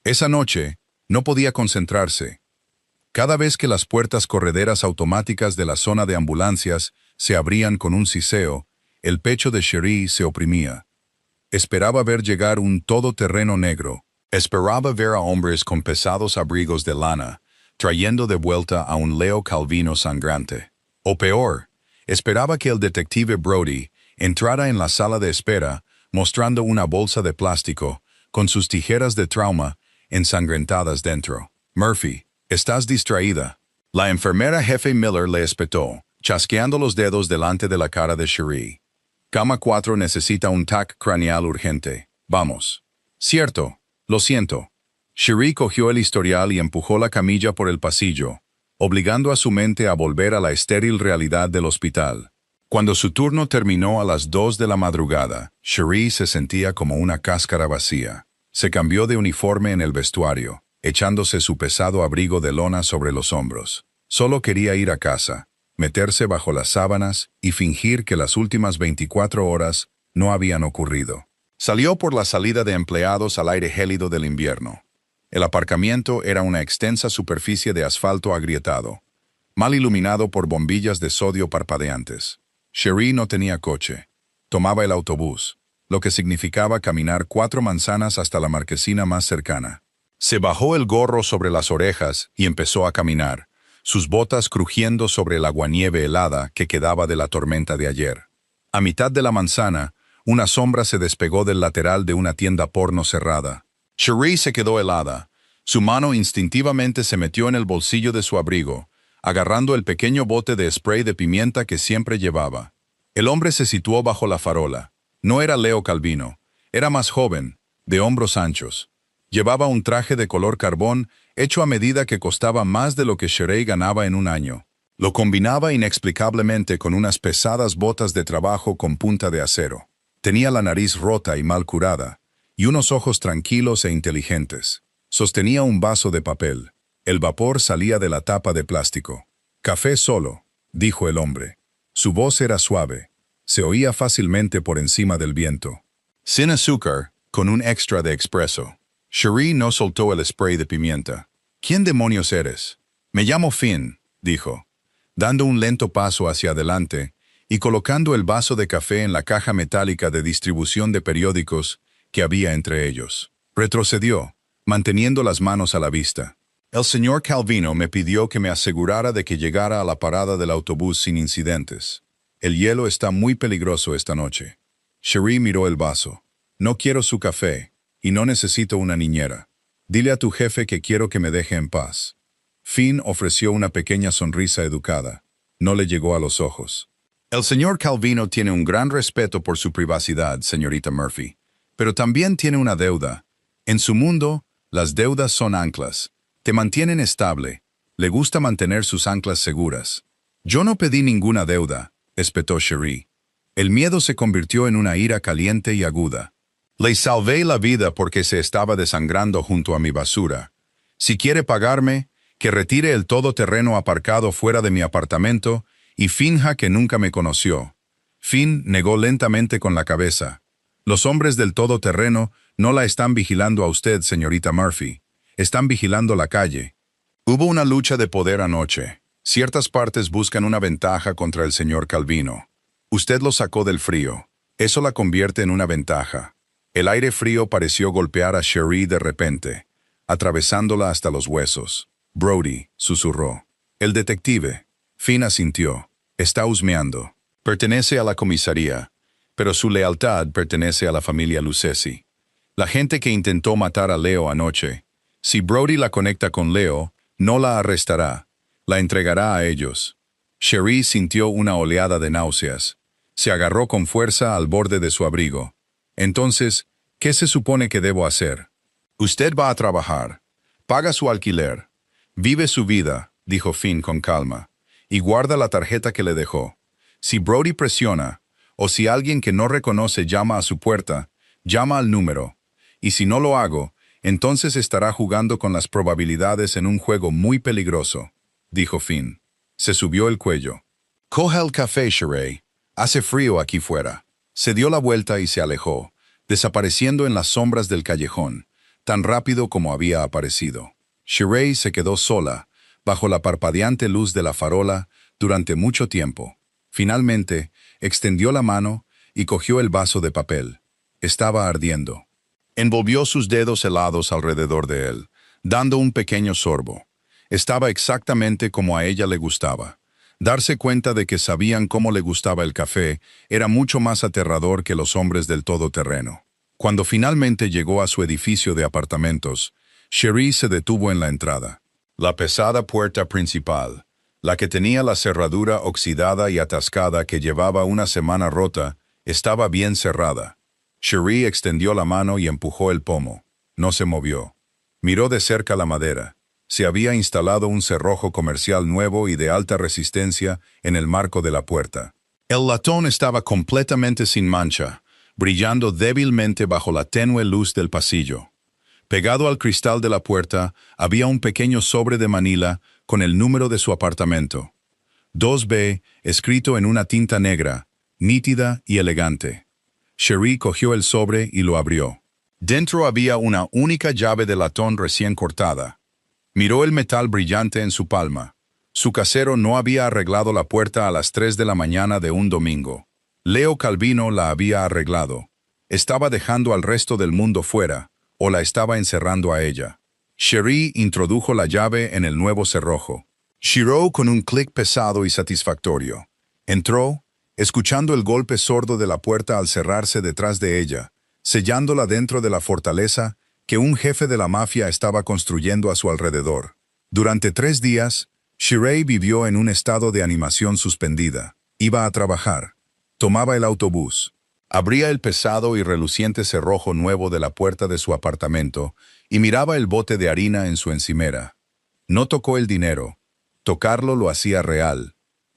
Esa noche, no podía concentrarse. Cada vez que las puertas correderas automáticas de la zona de ambulancias se abrían con un siseo, el pecho de Cherie se oprimía. Esperaba ver llegar un todoterreno negro. Esperaba ver a hombres con pesados abrigos de lana, trayendo de vuelta a un Leo Calvino sangrante. O peor, esperaba que el detective Brody entrara en la sala de espera mostrando una bolsa de plástico con sus tijeras de trauma ensangrentadas dentro. Murphy, estás distraída. La enfermera jefe Miller le espetó, chasqueando los dedos delante de la cara de Cherie. Cama 4 necesita un TAC craneal urgente. Vamos. Cierto. Lo siento. Cherie cogió el historial y empujó la camilla por el pasillo, obligando a su mente a volver a la estéril realidad del hospital. Cuando su turno terminó a las 2 de la madrugada, Cherie se sentía como una cáscara vacía. Se cambió de uniforme en el vestuario, echándose su pesado abrigo de lona sobre los hombros. Solo quería ir a casa, meterse bajo las sábanas y fingir que las últimas 24 horas no habían ocurrido. Salió por la salida de empleados al aire gélido del invierno. El aparcamiento era una extensa superficie de asfalto agrietado, mal iluminado por bombillas de sodio parpadeantes. Cherie no tenía coche. Tomaba el autobús, lo que significaba caminar 4 manzanas hasta la marquesina más cercana. Se bajó el gorro sobre las orejas y empezó a caminar, sus botas crujiendo sobre el aguanieve helada que quedaba de la tormenta de ayer. A mitad de la manzana, una sombra se despegó del lateral de una tienda porno cerrada. Cherie se quedó helada. Su mano instintivamente se metió en el bolsillo de su abrigo, agarrando el pequeño bote de spray de pimienta que siempre llevaba. El hombre se situó bajo la farola. No era Leo Calvino. Era más joven, de hombros anchos. Llevaba un traje de color carbón hecho a medida que costaba más de lo que Cherie ganaba en un año. Lo combinaba inexplicablemente con unas pesadas botas de trabajo con punta de acero. Tenía la nariz rota y mal curada, y unos ojos tranquilos e inteligentes. Sostenía un vaso de papel. El vapor salía de la tapa de plástico. «Café solo», dijo el hombre. Su voz era suave. Se oía fácilmente por encima del viento. «Sin azúcar, con un extra de expreso». Cherie no soltó el spray de pimienta. «¿Quién demonios eres?» «Me llamo Finn», dijo, dando un lento paso hacia adelante y colocando el vaso de café en la caja metálica de distribución de periódicos que había entre ellos. Retrocedió, manteniendo las manos a la vista. «El señor Calvino me pidió que me asegurara de que llegara a la parada del autobús sin incidentes. El hielo está muy peligroso esta noche». Cherie miró el vaso. No quiero su café, y no necesito una niñera. Dile a tu jefe que quiero que me deje en paz. Finn ofreció una pequeña sonrisa educada. No le llegó a los ojos. El señor Calvino tiene un gran respeto por su privacidad, señorita Murphy, pero también tiene una deuda. En su mundo, las deudas son anclas. Te mantienen estable. Le gusta mantener sus anclas seguras. Yo no pedí ninguna deuda, espetó Cherie. El miedo se convirtió en una ira caliente y aguda. Le salvé la vida porque se estaba desangrando junto a mi basura. Si quiere pagarme, que retire el todoterreno aparcado fuera de mi apartamento y finja que nunca me conoció. Finn negó lentamente con la cabeza. Los hombres del todoterreno no la están vigilando a usted, señorita Murphy. Están vigilando la calle. Hubo una lucha de poder anoche. Ciertas partes buscan una ventaja contra el señor Calvino. Usted lo sacó del frío. Eso la convierte en una ventaja. El aire frío pareció golpear a Cherie de repente, atravesándola hasta los huesos. Brody, susurró. El detective. Finn asintió. Está husmeando. Pertenece a la comisaría, pero su lealtad pertenece a la familia Lucchesi. La gente que intentó matar a Leo anoche. Si Brody la conecta con Leo, no la arrestará. La entregará a ellos. Cherie sintió una oleada de náuseas. Se agarró con fuerza al borde de su abrigo. Entonces, ¿qué se supone que debo hacer? Usted va a trabajar. Paga su alquiler. Vive su vida, dijo Finn con calma, y guarda la tarjeta que le dejó. Si Brody presiona, o si alguien que no reconoce llama a su puerta, llama al número. Y si no lo hago, entonces estará jugando con las probabilidades en un juego muy peligroso, dijo Finn. Se subió el cuello. Coja el café, Cherie. Hace frío aquí fuera. Se dio la vuelta y se alejó, desapareciendo en las sombras del callejón, tan rápido como había aparecido. Cherie se quedó sola, bajo la parpadeante luz de la farola, durante mucho tiempo. Finalmente, extendió la mano y cogió el vaso de papel. Estaba ardiendo. Envolvió sus dedos helados alrededor de él, dando un pequeño sorbo. Estaba exactamente como a ella le gustaba. Darse cuenta de que sabían cómo le gustaba el café era mucho más aterrador que los hombres del todoterreno. Cuando finalmente llegó a su edificio de apartamentos, Cherie se detuvo en la entrada. La pesada puerta principal, la que tenía la cerradura oxidada y atascada que llevaba una semana rota, estaba bien cerrada. Cherie extendió la mano y empujó el pomo. No se movió. Miró de cerca la madera. Se había instalado un cerrojo comercial nuevo y de alta resistencia en el marco de la puerta. El latón estaba completamente sin mancha, brillando débilmente bajo la tenue luz del pasillo. Pegado al cristal de la puerta había un pequeño sobre de Manila con el número de su apartamento. 2B, escrito en una tinta negra, nítida y elegante. Cherie cogió el sobre y lo abrió. Dentro había una única llave de latón recién cortada. Miró el metal brillante en su palma. Su casero no había arreglado la puerta a las 3 de la mañana de un domingo. Leo Calvino la había arreglado. Estaba dejando al resto del mundo fuera, o la estaba encerrando a ella. Cherie introdujo la llave en el nuevo cerrojo. Giró con un clic pesado y satisfactorio. Entró, escuchando el golpe sordo de la puerta al cerrarse detrás de ella, sellándola dentro de la fortaleza que un jefe de la mafia estaba construyendo a su alrededor. Durante 3 días, Cherie vivió en un estado de animación suspendida. Iba a trabajar. Tomaba el autobús. Abría el pesado y reluciente cerrojo nuevo de la puerta de su apartamento y miraba el bote de harina en su encimera. No tocó el dinero. Tocarlo lo hacía real.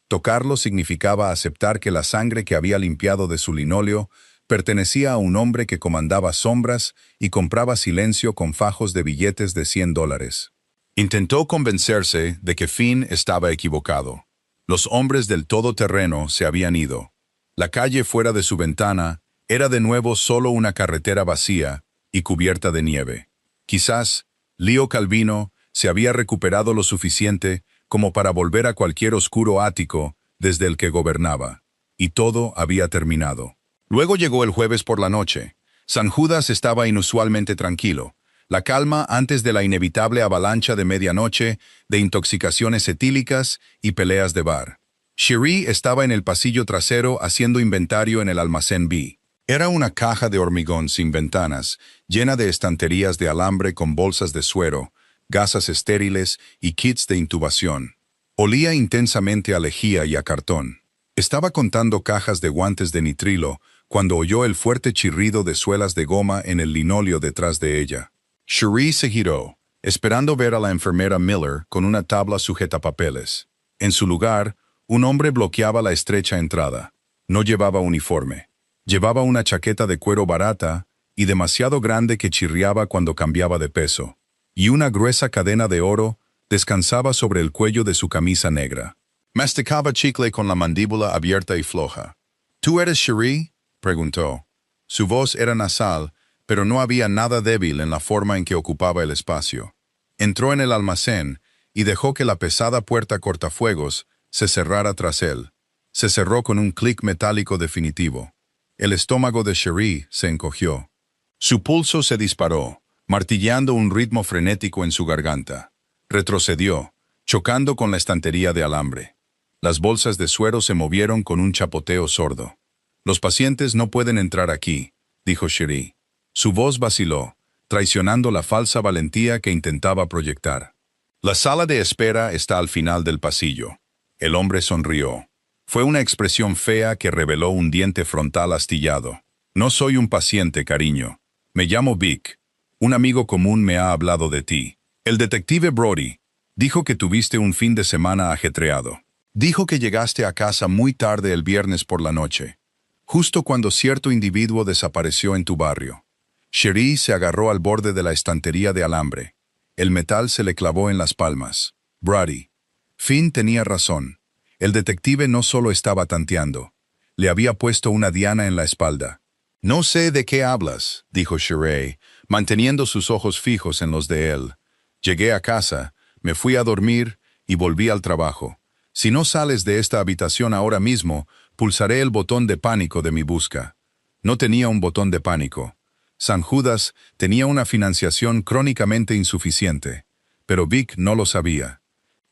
Tocarlo significaba aceptar que la sangre que había limpiado de su linóleo pertenecía a un hombre que comandaba sombras y compraba silencio con fajos de billetes de $100. Intentó convencerse de que Finn estaba equivocado. Los hombres del todoterreno se habían ido. La calle fuera de su ventana era de nuevo solo una carretera vacía y cubierta de nieve. Quizás Leo Calvino se había recuperado lo suficiente como para volver a cualquier oscuro ático desde el que gobernaba, y todo había terminado. Luego llegó el jueves por la noche. San Judas estaba inusualmente tranquilo. La calma antes de la inevitable avalancha de medianoche de intoxicaciones etílicas y peleas de bar. Cherie estaba en el pasillo trasero haciendo inventario en el almacén B. Era una caja de hormigón sin ventanas, llena de estanterías de alambre con bolsas de suero, gasas estériles y kits de intubación. Olía intensamente a lejía y a cartón. Estaba contando cajas de guantes de nitrilo cuando oyó el fuerte chirrido de suelas de goma en el linóleo detrás de ella. Cherie se giró, esperando ver a la enfermera Miller con una tabla sujetapapeles. En su lugar, un hombre bloqueaba la estrecha entrada. No llevaba uniforme. Llevaba una chaqueta de cuero barata y demasiado grande que chirriaba cuando cambiaba de peso, y una gruesa cadena de oro descansaba sobre el cuello de su camisa negra. Masticaba chicle con la mandíbula abierta y floja. ¿Tú eres Cherie?, preguntó. Su voz era nasal, pero no había nada débil en la forma en que ocupaba el espacio. Entró en el almacén y dejó que la pesada puerta cortafuegos se cerrara tras él. Se cerró con un clic metálico definitivo. El estómago de Cherie se encogió. Su pulso se disparó, martilleando un ritmo frenético en su garganta. Retrocedió, chocando con la estantería de alambre. Las bolsas de suero se movieron con un chapoteo sordo. «Los pacientes no pueden entrar aquí», dijo Cherie. Su voz vaciló, traicionando la falsa valentía que intentaba proyectar. «La sala de espera está al final del pasillo». El hombre sonrió. Fue una expresión fea que reveló un diente frontal astillado. «No soy un paciente, cariño. Me llamo Vic. Un amigo común me ha hablado de ti. El detective Brody dijo que tuviste un fin de semana ajetreado. Dijo que llegaste a casa muy tarde el viernes por la noche, justo cuando cierto individuo desapareció en tu barrio». Cherie se agarró al borde de la estantería de alambre. El metal se le clavó en las palmas. Brody. Finn tenía razón. El detective no solo estaba tanteando. Le había puesto una diana en la espalda. «No sé de qué hablas», dijo Cherie, manteniendo sus ojos fijos en los de él. «Llegué a casa, me fui a dormir y volví al trabajo. Si no sales de esta habitación ahora mismo, pulsaré el botón de pánico de mi busca». No tenía un botón de pánico. San Judas tenía una financiación crónicamente insuficiente, pero Vic no lo sabía.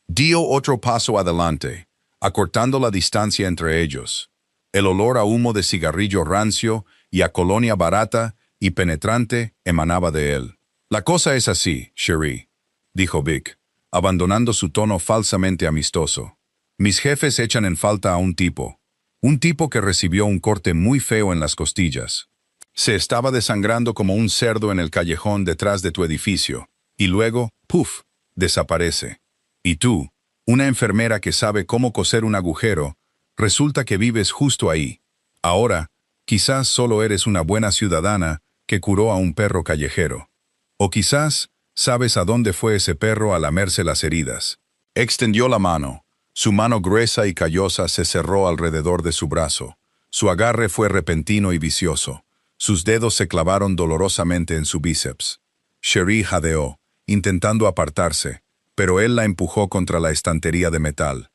Dio otro paso adelante, acortando la distancia entre ellos. El olor a humo de cigarrillo rancio y a colonia barata y penetrante emanaba de él. «La cosa es así, Cherie», dijo Vic, abandonando su tono falsamente amistoso. «Mis jefes echan en falta a un tipo que recibió un corte muy feo en las costillas. Se estaba desangrando como un cerdo en el callejón detrás de tu edificio, y luego, ¡puf!, desaparece. Y tú, una enfermera que sabe cómo coser un agujero, resulta que vives justo ahí. Ahora, quizás solo eres una buena ciudadana que curó a un perro callejero. O quizás sabes a dónde fue ese perro a lamerse las heridas». Extendió la mano. Su mano gruesa y callosa se cerró alrededor de su brazo. Su agarre fue repentino y vicioso. Sus dedos se clavaron dolorosamente en su bíceps. Cherie jadeó, intentando apartarse, pero él la empujó contra la estantería de metal.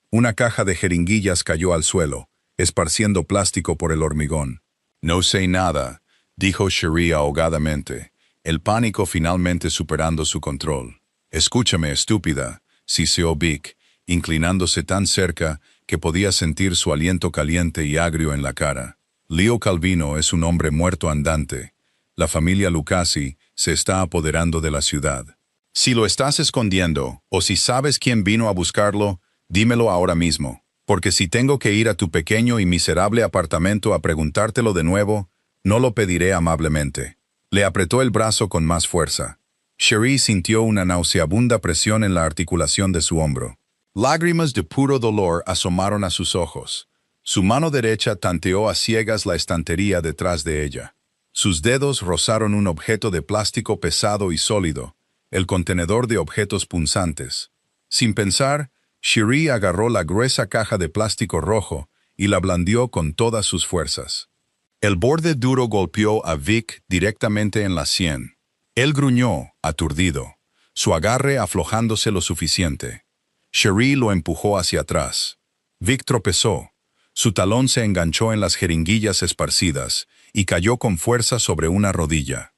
Una caja de jeringuillas cayó al suelo, esparciendo plástico por el hormigón. «No sé nada», dijo Cherie ahogadamente, el pánico finalmente superando su control. «Escúchame, estúpida», siseó Vic, inclinándose tan cerca que podía sentir su aliento caliente y agrio en la cara. «Leo Calvino es un hombre muerto andante. La familia Lucasi se está apoderando de la ciudad. Si lo estás escondiendo, o si sabes quién vino a buscarlo, dímelo ahora mismo, porque si tengo que ir a tu pequeño y miserable apartamento a preguntártelo de nuevo, no lo pediré amablemente». Le apretó el brazo con más fuerza. Cherie sintió una nauseabunda presión en la articulación de su hombro. Lágrimas de puro dolor asomaron a sus ojos. Su mano derecha tanteó a ciegas la estantería detrás de ella. Sus dedos rozaron un objeto de plástico pesado y sólido, el contenedor de objetos punzantes. Sin pensar, Cherie agarró la gruesa caja de plástico rojo y la blandió con todas sus fuerzas. El borde duro golpeó a Vic directamente en la sien. Él gruñó, aturdido, su agarre aflojándose lo suficiente. Cherie lo empujó hacia atrás. Vic tropezó. Su talón se enganchó en las jeringuillas esparcidas y cayó con fuerza sobre una rodilla.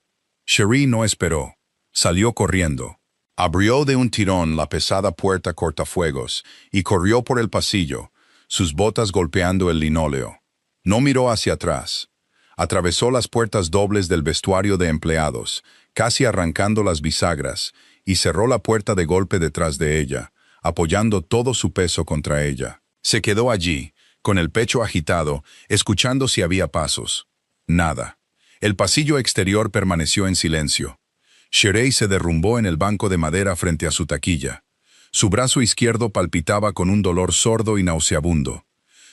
Cherie no esperó. Salió corriendo. Abrió de un tirón la pesada puerta cortafuegos y corrió por el pasillo, sus botas golpeando el linóleo. No miró hacia atrás. Atravesó las puertas dobles del vestuario de empleados, casi arrancando las bisagras, y cerró la puerta de golpe detrás de ella, apoyando todo su peso contra ella. Se quedó allí, con el pecho agitado, escuchando si había pasos. Nada. El pasillo exterior permaneció en silencio. Sheree se derrumbó en el banco de madera frente a su taquilla. Su brazo izquierdo palpitaba con un dolor sordo y nauseabundo.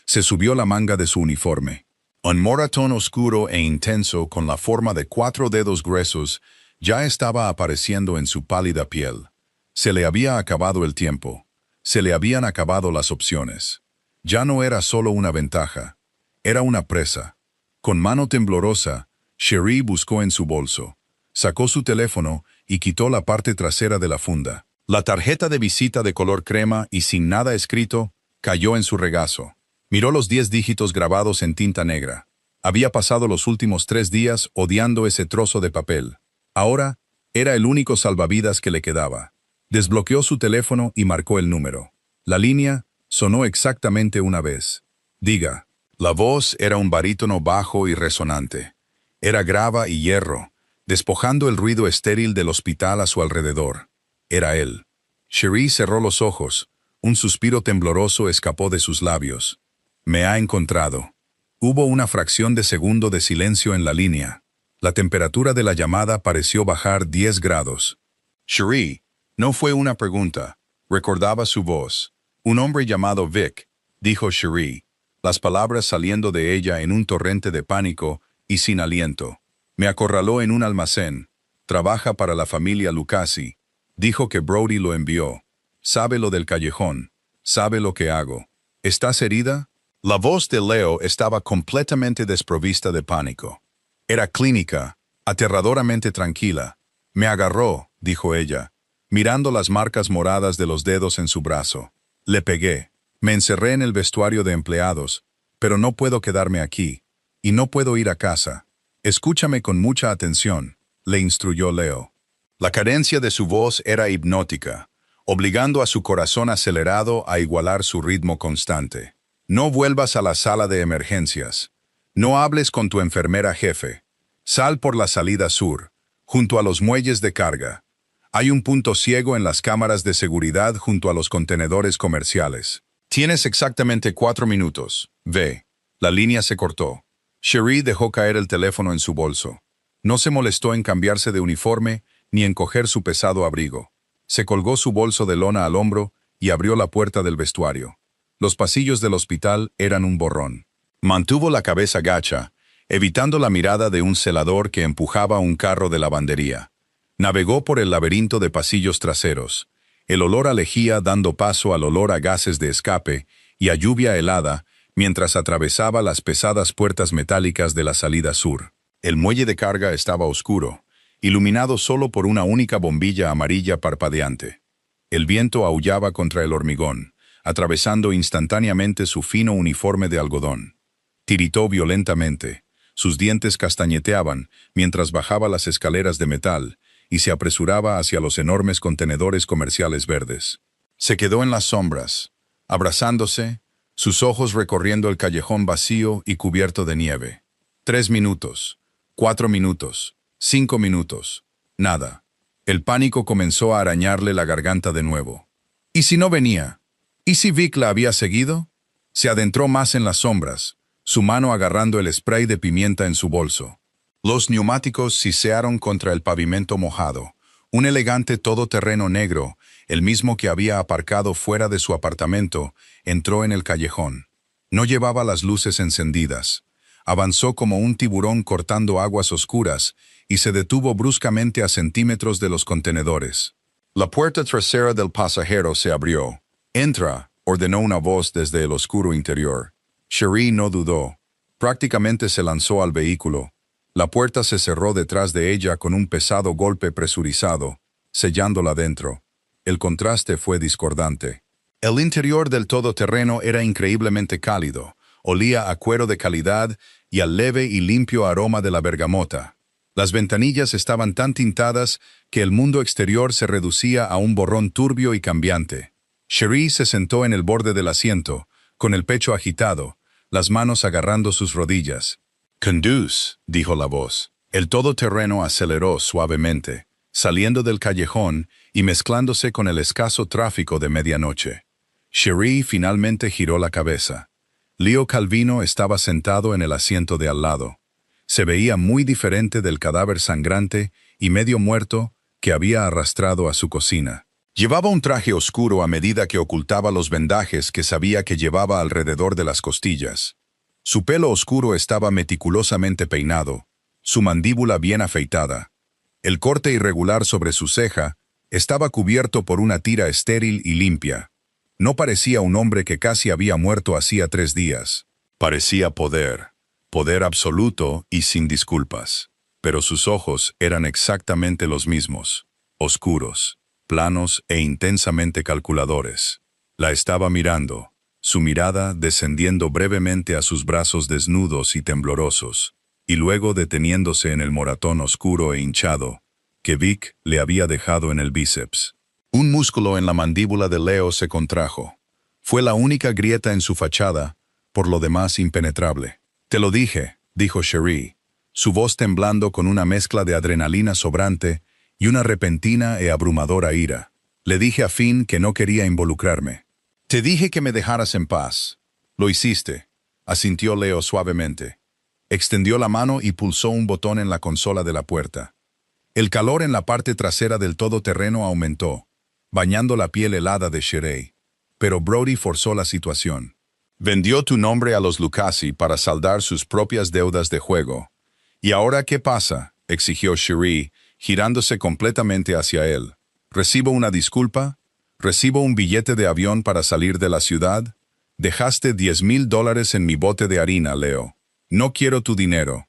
Se subió la manga de su uniforme. Un moratón oscuro e intenso con la forma de 4 dedos gruesos ya estaba apareciendo en su pálida piel. Se le había acabado el tiempo. Se le habían acabado las opciones. Ya no era solo una ventaja. Era una presa. Con mano temblorosa, Sheree buscó en su bolso. Sacó su teléfono y quitó la parte trasera de la funda. La tarjeta de visita de color crema y sin nada escrito cayó en su regazo. Miró los 10 dígitos grabados en tinta negra. Había pasado los últimos 3 días odiando ese trozo de papel. Ahora, era el único salvavidas que le quedaba. Desbloqueó su teléfono y marcó el número. La línea sonó exactamente una vez. Diga. La voz era un barítono bajo y resonante. Era grava y hierro, despojando el ruido estéril del hospital a su alrededor. Era él. Sheree cerró los ojos. Un suspiro tembloroso escapó de sus labios. Me ha encontrado. Hubo una fracción de segundo de silencio en la línea. La temperatura de la llamada pareció bajar 10 grados. Sheree, no fue una pregunta. Recordaba su voz. Un hombre llamado Vic, dijo Sheree, las palabras saliendo de ella en un torrente de pánico y sin aliento. Me acorraló en un almacén. Trabaja para la familia Lucasi. Dijo que Brody lo envió. Sabe lo del callejón. Sabe lo que hago. ¿Estás herida? La voz de Leo estaba completamente desprovista de pánico. Era clínica, aterradoramente tranquila. Me agarró, dijo ella, mirando las marcas moradas de los dedos en su brazo. Le pegué. Me encerré en el vestuario de empleados, pero no puedo quedarme aquí, y no puedo ir a casa. Escúchame con mucha atención, le instruyó Leo. La cadencia de su voz era hipnótica, obligando a su corazón acelerado a igualar su ritmo constante. No vuelvas a la sala de emergencias. No hables con tu enfermera jefe. Sal por la salida sur, junto a los muelles de carga. Hay un punto ciego en las cámaras de seguridad junto a los contenedores comerciales. Tienes exactamente 4 minutos. Ve. La línea se cortó. Sheree dejó caer el teléfono en su bolso. No se molestó en cambiarse de uniforme ni en coger su pesado abrigo. Se colgó su bolso de lona al hombro y abrió la puerta del vestuario. Los pasillos del hospital eran un borrón. Mantuvo la cabeza gacha, evitando la mirada de un celador que empujaba un carro de lavandería. Navegó por el laberinto de pasillos traseros. El olor a lejía dando paso al olor a gases de escape y a lluvia helada mientras atravesaba las pesadas puertas metálicas de la salida sur. El muelle de carga estaba oscuro, iluminado solo por una única bombilla amarilla parpadeante. El viento aullaba contra el hormigón, atravesando instantáneamente su fino uniforme de algodón. Tiritó violentamente. Sus dientes castañeteaban mientras bajaba las escaleras de metal y se apresuraba hacia los enormes contenedores comerciales verdes. Se quedó en las sombras, abrazándose, sus ojos recorriendo el callejón vacío y cubierto de nieve. 3 minutos, 4 minutos, 5 minutos. Nada. El pánico comenzó a arañarle la garganta de nuevo. ¿Y si no venía? ¿Y si Vic la había seguido? Se adentró más en las sombras, su mano agarrando el spray de pimienta en su bolso. Los neumáticos sisearon contra el pavimento mojado. Un elegante todoterreno negro, el mismo que había aparcado fuera de su apartamento, entró en el callejón. No llevaba las luces encendidas. Avanzó como un tiburón cortando aguas oscuras y se detuvo bruscamente a centímetros de los contenedores. La puerta trasera del pasajero se abrió. «Entra», ordenó una voz desde el oscuro interior. Sheree no dudó. Prácticamente se lanzó al vehículo. La puerta se cerró detrás de ella con un pesado golpe presurizado, sellándola dentro. El contraste fue discordante. El interior del todoterreno era increíblemente cálido, olía a cuero de calidad y al leve y limpio aroma de la bergamota. Las ventanillas estaban tan tintadas que el mundo exterior se reducía a un borrón turbio y cambiante. Sheree se sentó en el borde del asiento, con el pecho agitado, las manos agarrando sus rodillas. «Conduce», dijo la voz. El todoterreno aceleró suavemente, saliendo del callejón y mezclándose con el escaso tráfico de medianoche. Cherie finalmente giró la cabeza. Leo Calvino estaba sentado en el asiento de al lado. Se veía muy diferente del cadáver sangrante y medio muerto que había arrastrado a su cocina. Llevaba un traje oscuro a medida que ocultaba los vendajes que sabía que llevaba alrededor de las costillas. Su pelo oscuro estaba meticulosamente peinado, su mandíbula bien afeitada. El corte irregular sobre su ceja estaba cubierto por una tira estéril y limpia. No parecía un hombre que casi había muerto hacía 3 días. Parecía poder absoluto y sin disculpas. Pero sus ojos eran exactamente los mismos, oscuros, planos e intensamente calculadores. La estaba mirando, su mirada descendiendo brevemente a sus brazos desnudos y temblorosos, y luego deteniéndose en el moratón oscuro e hinchado que Vic le había dejado en el bíceps. Un músculo en la mandíbula de Leo se contrajo. Fue la única grieta en su fachada, por lo demás impenetrable. «Te lo dije», dijo Cherie, su voz temblando con una mezcla de adrenalina sobrante y una repentina e abrumadora ira. «Le dije a Finn que no quería involucrarme. Te dije que me dejaras en paz. Lo hiciste», asintió Leo suavemente. Extendió la mano y pulsó un botón en la consola de la puerta. El calor en la parte trasera del todoterreno aumentó, bañando la piel helada de Cherie. Pero Brody forzó la situación. «Vendió tu nombre a los Lucasi para saldar sus propias deudas de juego. ¿Y ahora qué pasa?», exigió Cherie, girándose completamente hacia él. «¿Recibo una disculpa? ¿Recibo un billete de avión para salir de la ciudad? Dejaste $10,000 en mi bote de harina, Leo. No quiero tu dinero.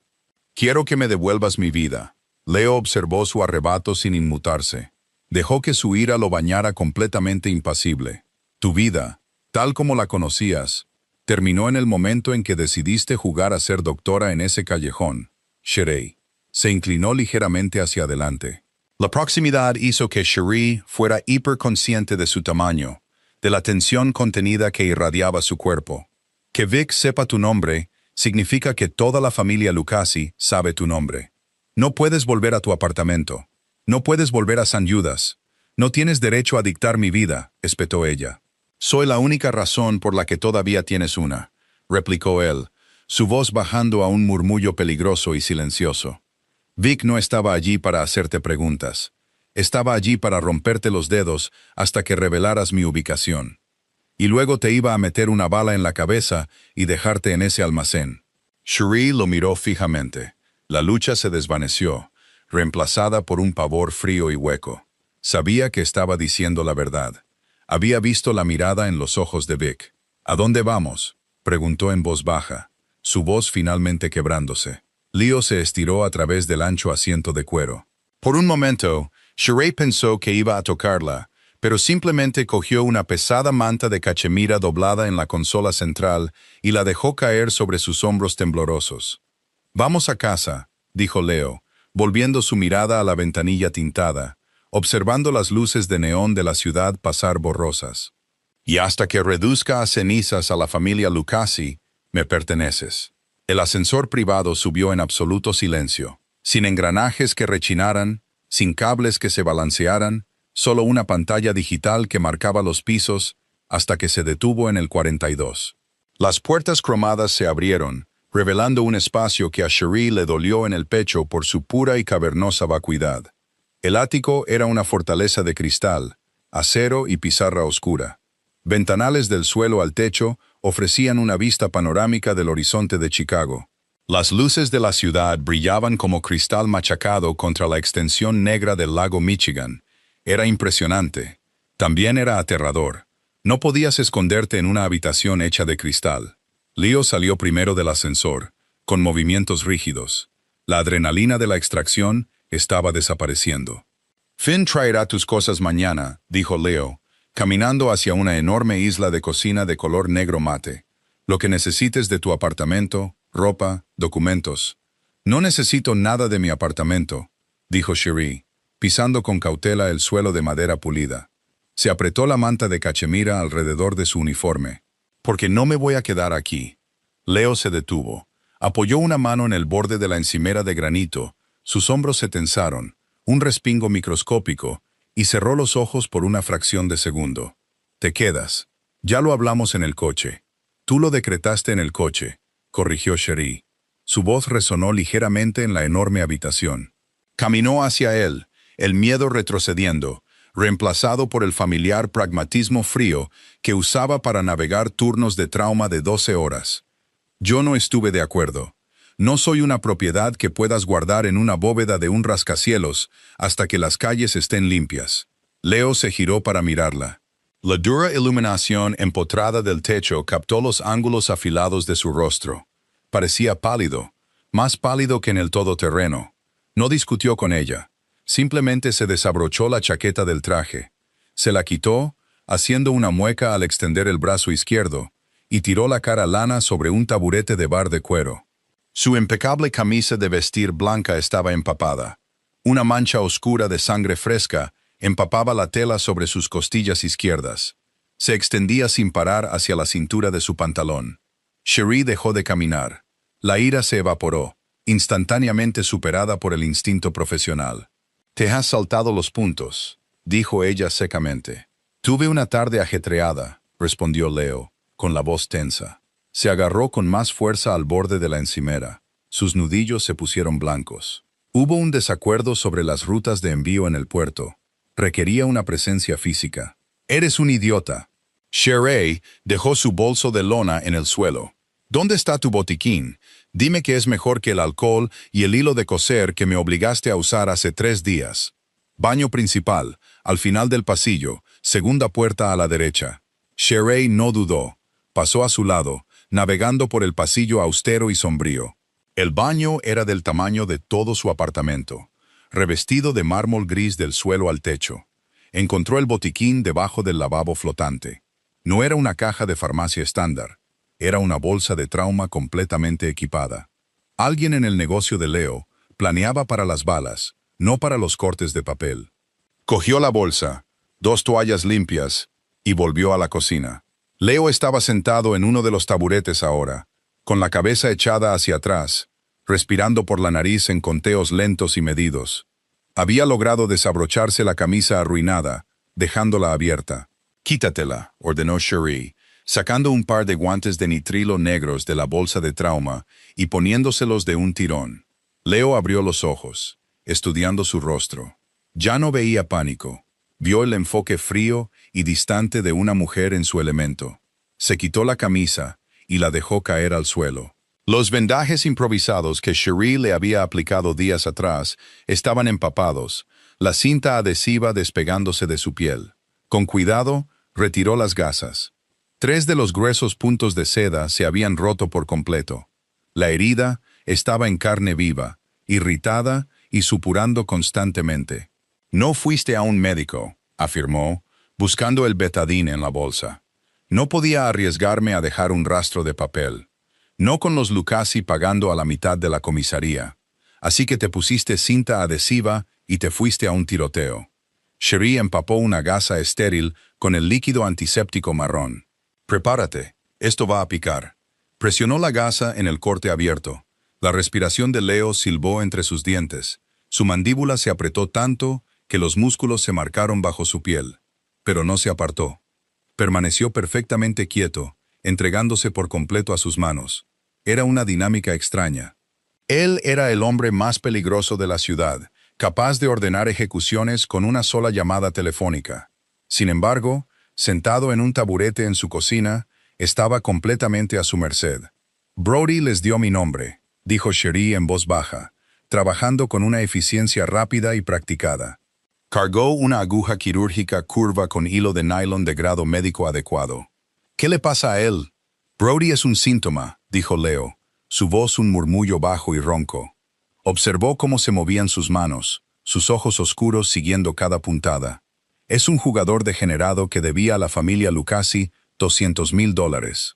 Quiero que me devuelvas mi vida». Leo observó su arrebato sin inmutarse. Dejó que su ira lo bañara completamente impasible. «Tu vida, tal como la conocías, terminó en el momento en que decidiste jugar a ser doctora en ese callejón, Cherie». Se inclinó ligeramente hacia adelante. La proximidad hizo que Cherie fuera hiperconsciente de su tamaño, de la tensión contenida que irradiaba su cuerpo. Que Vic sepa tu nombre significa que toda la familia Lucasi sabe tu nombre. No puedes volver a tu apartamento. No puedes volver a San Judas. No tienes derecho a dictar mi vida, espetó ella. «Soy la única razón por la que todavía tienes una», replicó él, su voz bajando a un murmullo peligroso y silencioso. «Vic no estaba allí para hacerte preguntas. Estaba allí para romperte los dedos hasta que revelaras mi ubicación. Y luego te iba a meter una bala en la cabeza y dejarte en ese almacén». Cherie lo miró fijamente. La lucha se desvaneció, reemplazada por un pavor frío y hueco. Sabía que estaba diciendo la verdad. Había visto la mirada en los ojos de Vic. «¿A dónde vamos?», preguntó en voz baja, su voz finalmente quebrándose. Leo se estiró a través del ancho asiento de cuero. Por un momento, Cherie pensó que iba a tocarla, pero simplemente cogió una pesada manta de cachemira doblada en la consola central y la dejó caer sobre sus hombros temblorosos. «Vamos a casa», dijo Leo, volviendo su mirada a la ventanilla tintada, observando las luces de neón de la ciudad pasar borrosas. «Y hasta que reduzca a cenizas a la familia Lucasi, me perteneces». El ascensor privado subió en absoluto silencio, sin engranajes que rechinaran, sin cables que se balancearan, solo una pantalla digital que marcaba los pisos hasta que se detuvo en el 42. Las puertas cromadas se abrieron, revelando un espacio que a Cherie le dolió en el pecho por su pura y cavernosa vacuidad. El ático era una fortaleza de cristal, acero y pizarra oscura. Ventanales del suelo al techo ofrecían una vista panorámica del horizonte de Chicago. Las luces de la ciudad brillaban como cristal machacado contra la extensión negra del lago Michigan. Era impresionante. También era aterrador. No podías esconderte en una habitación hecha de cristal. Leo salió primero del ascensor, con movimientos rígidos. La adrenalina de la extracción estaba desapareciendo. «Finn traerá tus cosas mañana», dijo Leo, caminando hacia una enorme isla de cocina de color negro mate. «Lo que necesites de tu apartamento, ropa, documentos». «No necesito nada de mi apartamento», dijo Cherie, pisando con cautela el suelo de madera pulida. Se apretó la manta de cachemira alrededor de su uniforme. «Porque no me voy a quedar aquí». Leo se detuvo, Apoyó una mano en el borde de la encimera de granito, sus hombros se tensaron, un respingo microscópico, y cerró los ojos por una fracción de segundo. Te quedas. Ya lo hablamos en el coche. Tú lo decretaste en el coche, corrigió Cherie. Su voz resonó ligeramente en la enorme habitación. Caminó hacia él, el miedo retrocediendo, reemplazado por el familiar pragmatismo frío que usaba para navegar turnos de trauma de 12 horas. Yo no estuve de acuerdo. No soy una propiedad que puedas guardar en una bóveda de un rascacielos hasta que las calles estén limpias. Leo se giró para mirarla. La dura iluminación empotrada del techo captó los ángulos afilados de su rostro. Parecía pálido, más pálido que en el todoterreno. No discutió con ella. Simplemente se desabrochó la chaqueta del traje. Se la quitó, haciendo una mueca al extender el brazo izquierdo, y tiró la cara lana sobre un taburete de bar de cuero. Su impecable camisa de vestir blanca estaba empapada. Una mancha oscura de sangre fresca empapaba la tela sobre sus costillas izquierdas. Se extendía sin parar hacia la cintura de su pantalón. Cherie dejó de caminar. La ira se evaporó, instantáneamente superada por el instinto profesional. «Te has saltado los puntos», dijo ella secamente. «Tuve una tarde ajetreada», respondió Leo, con la voz tensa. Se agarró con más fuerza al borde de la encimera. Sus nudillos se pusieron blancos. Hubo un desacuerdo sobre las rutas de envío en el puerto. Requería una presencia física. «Eres un idiota». Cherie dejó su bolso de lona en el suelo. «¿Dónde está tu botiquín? Dime que es mejor que el alcohol y el hilo de coser que me obligaste a usar hace 3 días. Baño principal, al final del pasillo, segunda puerta a la derecha». Cherie no dudó. Pasó a su lado, navegando por el pasillo austero y sombrío. El baño era del tamaño de todo su apartamento, revestido de mármol gris del suelo al techo. Encontró el botiquín debajo del lavabo flotante. No era una caja de farmacia estándar. Era una bolsa de trauma completamente equipada. Alguien en el negocio de Leo planeaba para las balas, no para los cortes de papel. Cogió la bolsa, 2 toallas limpias, y volvió a la cocina. Leo estaba sentado en uno de los taburetes ahora, con la cabeza echada hacia atrás, respirando por la nariz en conteos lentos y medidos. Había logrado desabrocharse la camisa arruinada, dejándola abierta. «Quítatela», ordenó Cherie, sacando un par de guantes de nitrilo negros de la bolsa de trauma y poniéndoselos de un tirón. Leo abrió los ojos, estudiando su rostro. Ya no veía pánico. Vio el enfoque frío y distante de una mujer en su elemento. Se quitó la camisa y la dejó caer al suelo. Los vendajes improvisados que Cherie le había aplicado días atrás estaban empapados, la cinta adhesiva despegándose de su piel. Con cuidado, retiró las gasas. 3 de los gruesos puntos de seda se habían roto por completo. La herida estaba en carne viva, irritada y supurando constantemente. «No fuiste a un médico», afirmó, buscando el betadine en la bolsa. «No podía arriesgarme a dejar un rastro de papel. No con los Lucasi pagando a la mitad de la comisaría. Así que te pusiste cinta adhesiva y te fuiste a un tiroteo». Cherie empapó una gasa estéril con el líquido antiséptico marrón. «Prepárate, esto va a picar». Presionó la gasa en el corte abierto. La respiración de Leo silbó entre sus dientes. Su mandíbula se apretó tanto que los músculos se marcaron bajo su piel. Pero no se apartó. Permaneció perfectamente quieto, entregándose por completo a sus manos. Era una dinámica extraña. Él era el hombre más peligroso de la ciudad, capaz de ordenar ejecuciones con una sola llamada telefónica. Sin embargo, sentado en un taburete en su cocina, estaba completamente a su merced. «Brody les dio mi nombre», dijo Cherie en voz baja, trabajando con una eficiencia rápida y practicada. Cargó una aguja quirúrgica curva con hilo de nylon de grado médico adecuado. «¿Qué le pasa a él?» «Brody es un síntoma», dijo Leo, su voz un murmullo bajo y ronco. Observó cómo se movían sus manos, sus ojos oscuros siguiendo cada puntada. «Es un jugador degenerado que debía a la familia Lucasi $200,000.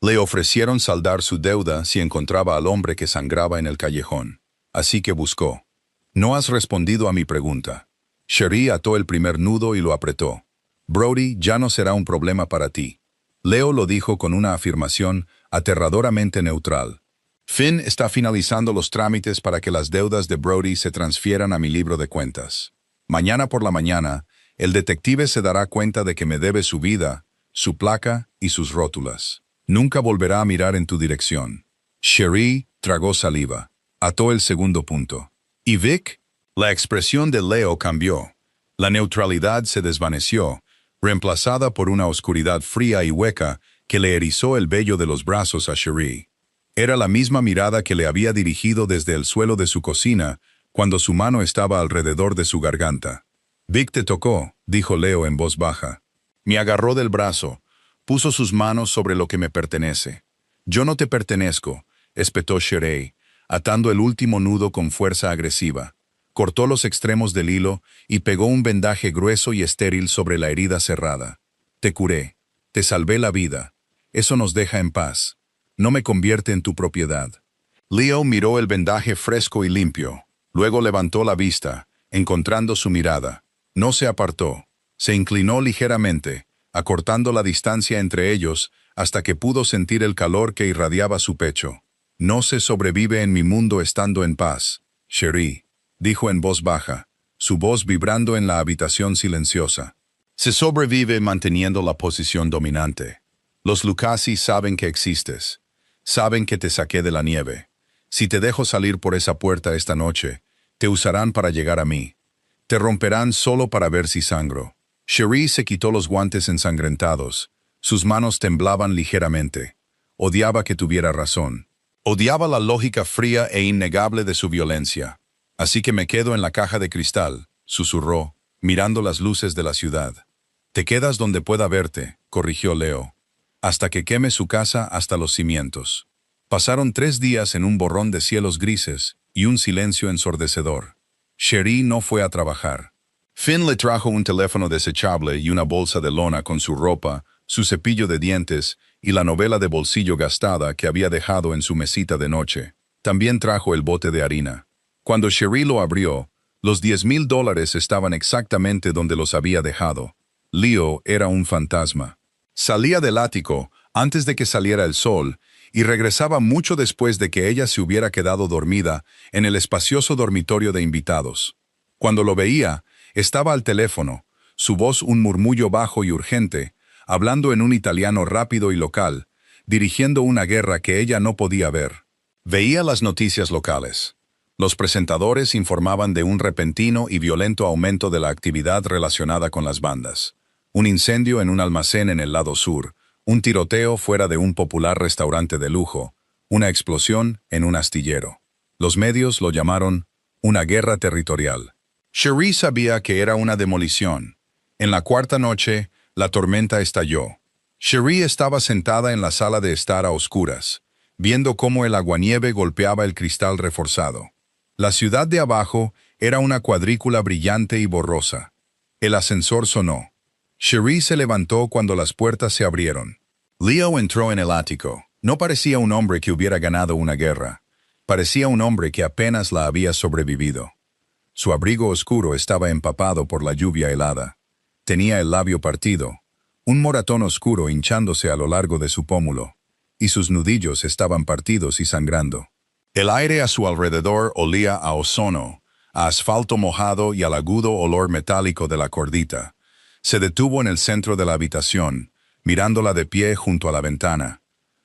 Le ofrecieron saldar su deuda si encontraba al hombre que sangraba en el callejón. Así que buscó. No has respondido a mi pregunta». Cherie ató el primer nudo y lo apretó. «Brody ya no será un problema para ti». Leo lo dijo con una afirmación aterradoramente neutral. Finn está finalizando los trámites para que las deudas de Brody se transfieran a mi libro de cuentas. Mañana por la mañana, el detective se dará cuenta de que me debe su vida, su placa y sus rótulas. Nunca volverá a mirar en tu dirección. Cherie tragó saliva. Ató el segundo punto. ¿Y Vic? La expresión de Leo cambió. La neutralidad se desvaneció, reemplazada por una oscuridad fría y hueca que le erizó el vello de los brazos a Cherie. Era la misma mirada que le había dirigido desde el suelo de su cocina cuando su mano estaba alrededor de su garganta. «Vic te tocó», dijo Leo en voz baja. Me agarró del brazo, puso sus manos sobre lo que me pertenece. «Yo no te pertenezco», espetó Cherie, atando el último nudo con fuerza agresiva. Cortó los extremos del hilo y pegó un vendaje grueso y estéril sobre la herida cerrada. «Te curé, te salvé la vida. Eso nos deja en paz. No me convierte en tu propiedad». Leo miró el vendaje fresco y limpio. Luego levantó la vista, encontrando su mirada. No se apartó. Se inclinó ligeramente, acortando la distancia entre ellos hasta que pudo sentir el calor que irradiaba su pecho. «No se sobrevive en mi mundo estando en paz, Cherie», dijo en voz baja, su voz vibrando en la habitación silenciosa. «Se sobrevive manteniendo la posición dominante. Los Lucasi saben que existes. Saben que te saqué de la nieve. Si te dejo salir por esa puerta esta noche, te usarán para llegar a mí. Te romperán solo para ver si sangro». Cherie se quitó los guantes ensangrentados. Sus manos temblaban ligeramente. Odiaba que tuviera razón. Odiaba la lógica fría e innegable de su violencia. «Así que me quedo en la caja de cristal», susurró, mirando las luces de la ciudad. «Te quedas donde pueda verte», corrigió Leo, «hasta que queme su casa hasta los cimientos». Pasaron 3 días en un borrón de cielos grises y un silencio ensordecedor. Cherie no fue a trabajar. Finn le trajo un teléfono desechable y una bolsa de lona con su ropa, su cepillo de dientes y la novela de bolsillo gastada que había dejado en su mesita de noche. También trajo el bote de harina. Cuando Cherie lo abrió, los $10,000 estaban exactamente donde los había dejado. Leo era un fantasma. Salía del ático antes de que saliera el sol y regresaba mucho después de que ella se hubiera quedado dormida en el espacioso dormitorio de invitados. Cuando lo veía, estaba al teléfono, su voz un murmullo bajo y urgente, hablando en un italiano rápido y local, dirigiendo una guerra que ella no podía ver. Veía las noticias locales. Los presentadores informaban de un repentino y violento aumento de la actividad relacionada con las bandas. Un incendio en un almacén en el lado sur, un tiroteo fuera de un popular restaurante de lujo, una explosión en un astillero. Los medios lo llamaron una guerra territorial. Cherie sabía que era una demolición. En la cuarta noche, la tormenta estalló. Cherie estaba sentada en la sala de estar a oscuras, viendo cómo el aguanieve golpeaba el cristal reforzado. La ciudad de abajo era una cuadrícula brillante y borrosa. El ascensor sonó. Cherie se levantó cuando las puertas se abrieron. Leo entró en el ático. No parecía un hombre que hubiera ganado una guerra. Parecía un hombre que apenas la había sobrevivido. Su abrigo oscuro estaba empapado por la lluvia helada. Tenía el labio partido, un moratón oscuro hinchándose a lo largo de su pómulo, y sus nudillos estaban partidos y sangrando. El aire a su alrededor olía a ozono, a asfalto mojado y al agudo olor metálico de la cordita. Se detuvo en el centro de la habitación, mirándola de pie junto a la ventana.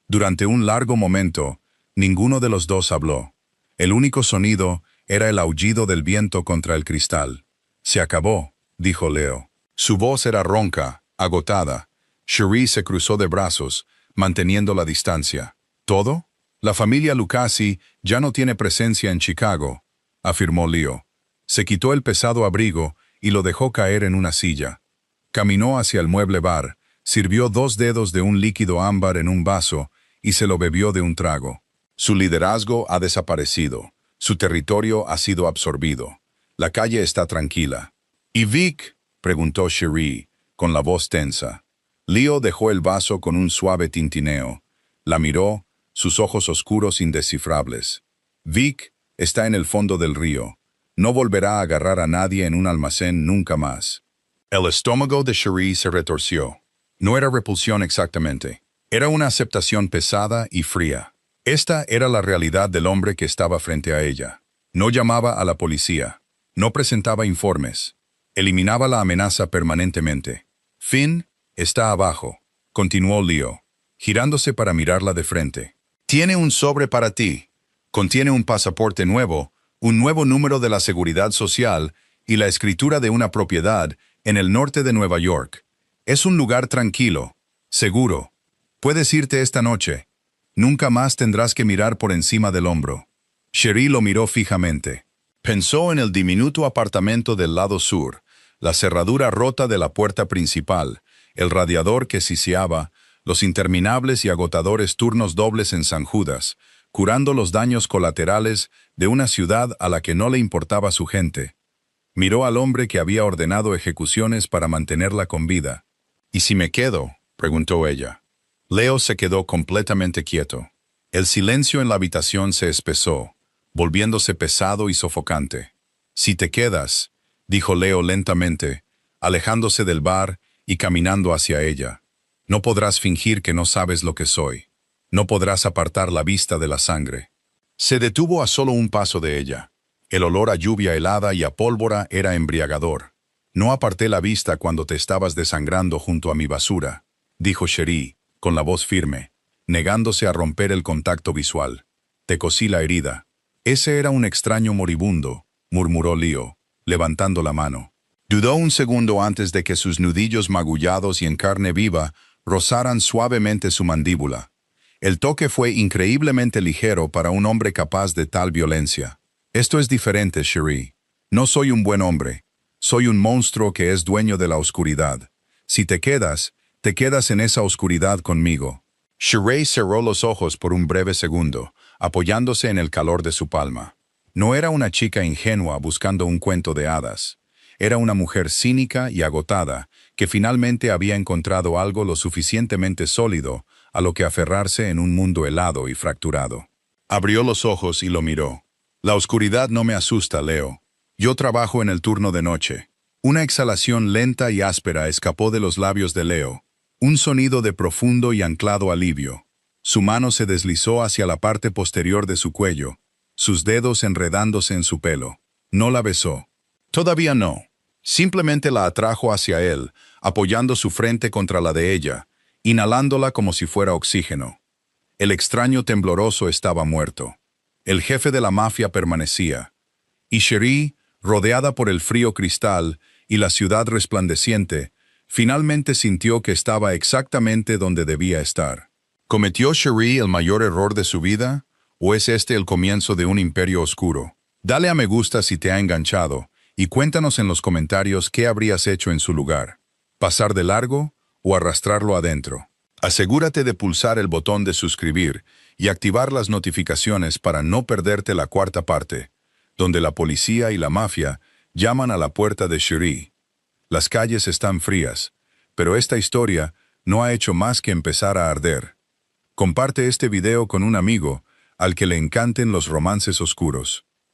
Durante un largo momento, ninguno de los dos habló. El único sonido era el aullido del viento contra el cristal. «Se acabó», dijo Leo. Su voz era ronca, agotada. Cherie se cruzó de brazos, manteniendo la distancia. «¿Todo? La familia Lucasi ya no tiene presencia en Chicago», afirmó Leo. Se quitó el pesado abrigo y lo dejó caer en una silla. Caminó hacia el mueble bar, sirvió 2 dedos de un líquido ámbar en un vaso y se lo bebió de un trago. Su liderazgo ha desaparecido. Su territorio ha sido absorbido. La calle está tranquila. «¿Y Vic?», preguntó Cherie, con la voz tensa. Leo dejó el vaso con un suave tintineo. La miró, sus ojos oscuros indescifrables. «Vic está en el fondo del río. No volverá a agarrar a nadie en un almacén nunca más». El estómago de Cherie se retorció. No era repulsión exactamente. Era una aceptación pesada y fría. Esta era la realidad del hombre que estaba frente a ella. No llamaba a la policía. No presentaba informes. Eliminaba la amenaza permanentemente. Finn está abajo, continuó Leo, girándose para mirarla de frente. Tiene un sobre para ti. Contiene un pasaporte nuevo, un nuevo número de la Seguridad Social y la escritura de una propiedad en el norte de Nueva York. Es un lugar tranquilo, seguro. Puedes irte esta noche. Nunca más tendrás que mirar por encima del hombro. Cherie lo miró fijamente. Pensó en el diminuto apartamento del lado sur, la cerradura rota de la puerta principal, el radiador que siseaba, los interminables y agotadores turnos dobles en San Judas, curando los daños colaterales de una ciudad a la que no le importaba su gente. Miró al hombre que había ordenado ejecuciones para mantenerla con vida. ¿Y si me quedo?, preguntó ella. Leo se quedó completamente quieto. El silencio en la habitación se espesó, volviéndose pesado y sofocante. «Si te quedas», dijo Leo lentamente, alejándose del bar y caminando hacia ella. «No podrás fingir que no sabes lo que soy. No podrás apartar la vista de la sangre». Se detuvo a solo un paso de ella. El olor a lluvia helada y a pólvora era embriagador. «No aparté la vista cuando te estabas desangrando junto a mi basura», dijo Cherie, con la voz firme, negándose a romper el contacto visual. «Te cosí la herida». «Ese era un extraño moribundo», murmuró Leo, levantando la mano. Dudó un segundo antes de que sus nudillos magullados y en carne viva rozaran suavemente su mandíbula. El toque fue increíblemente ligero para un hombre capaz de tal violencia. «Esto es diferente, Cherie. No soy un buen hombre. Soy un monstruo que es dueño de la oscuridad. Si te quedas en esa oscuridad conmigo». Cherie cerró los ojos por un breve segundo, apoyándose en el calor de su palma. No era una chica ingenua buscando un cuento de hadas. Era una mujer cínica y agotada, que finalmente había encontrado algo lo suficientemente sólido a lo que aferrarse en un mundo helado y fracturado. Abrió los ojos y lo miró. «La oscuridad no me asusta, Leo. Yo trabajo en el turno de noche». Una exhalación lenta y áspera escapó de los labios de Leo. Un sonido de profundo y anclado alivio. Su mano se deslizó hacia la parte posterior de su cuello, sus dedos enredándose en su pelo. No la besó. Todavía no. Simplemente la atrajo hacia él, apoyando su frente contra la de ella, inhalándola como si fuera oxígeno. El extraño tembloroso estaba muerto. El jefe de la mafia permanecía. Y Cherie, rodeada por el frío cristal y la ciudad resplandeciente, finalmente sintió que estaba exactamente donde debía estar. ¿Cometió Cherie el mayor error de su vida? ¿O es este el comienzo de un imperio oscuro? Dale a me gusta si te ha enganchado y cuéntanos en los comentarios qué habrías hecho en su lugar. ¿Pasar de largo o arrastrarlo adentro? Asegúrate de pulsar el botón de suscribir y activar las notificaciones para no perderte la cuarta parte, donde la policía y la mafia llaman a la puerta de Cherie. Las calles están frías, pero esta historia no ha hecho más que empezar a arder. Comparte este video con un amigo al que le encanten los romances oscuros.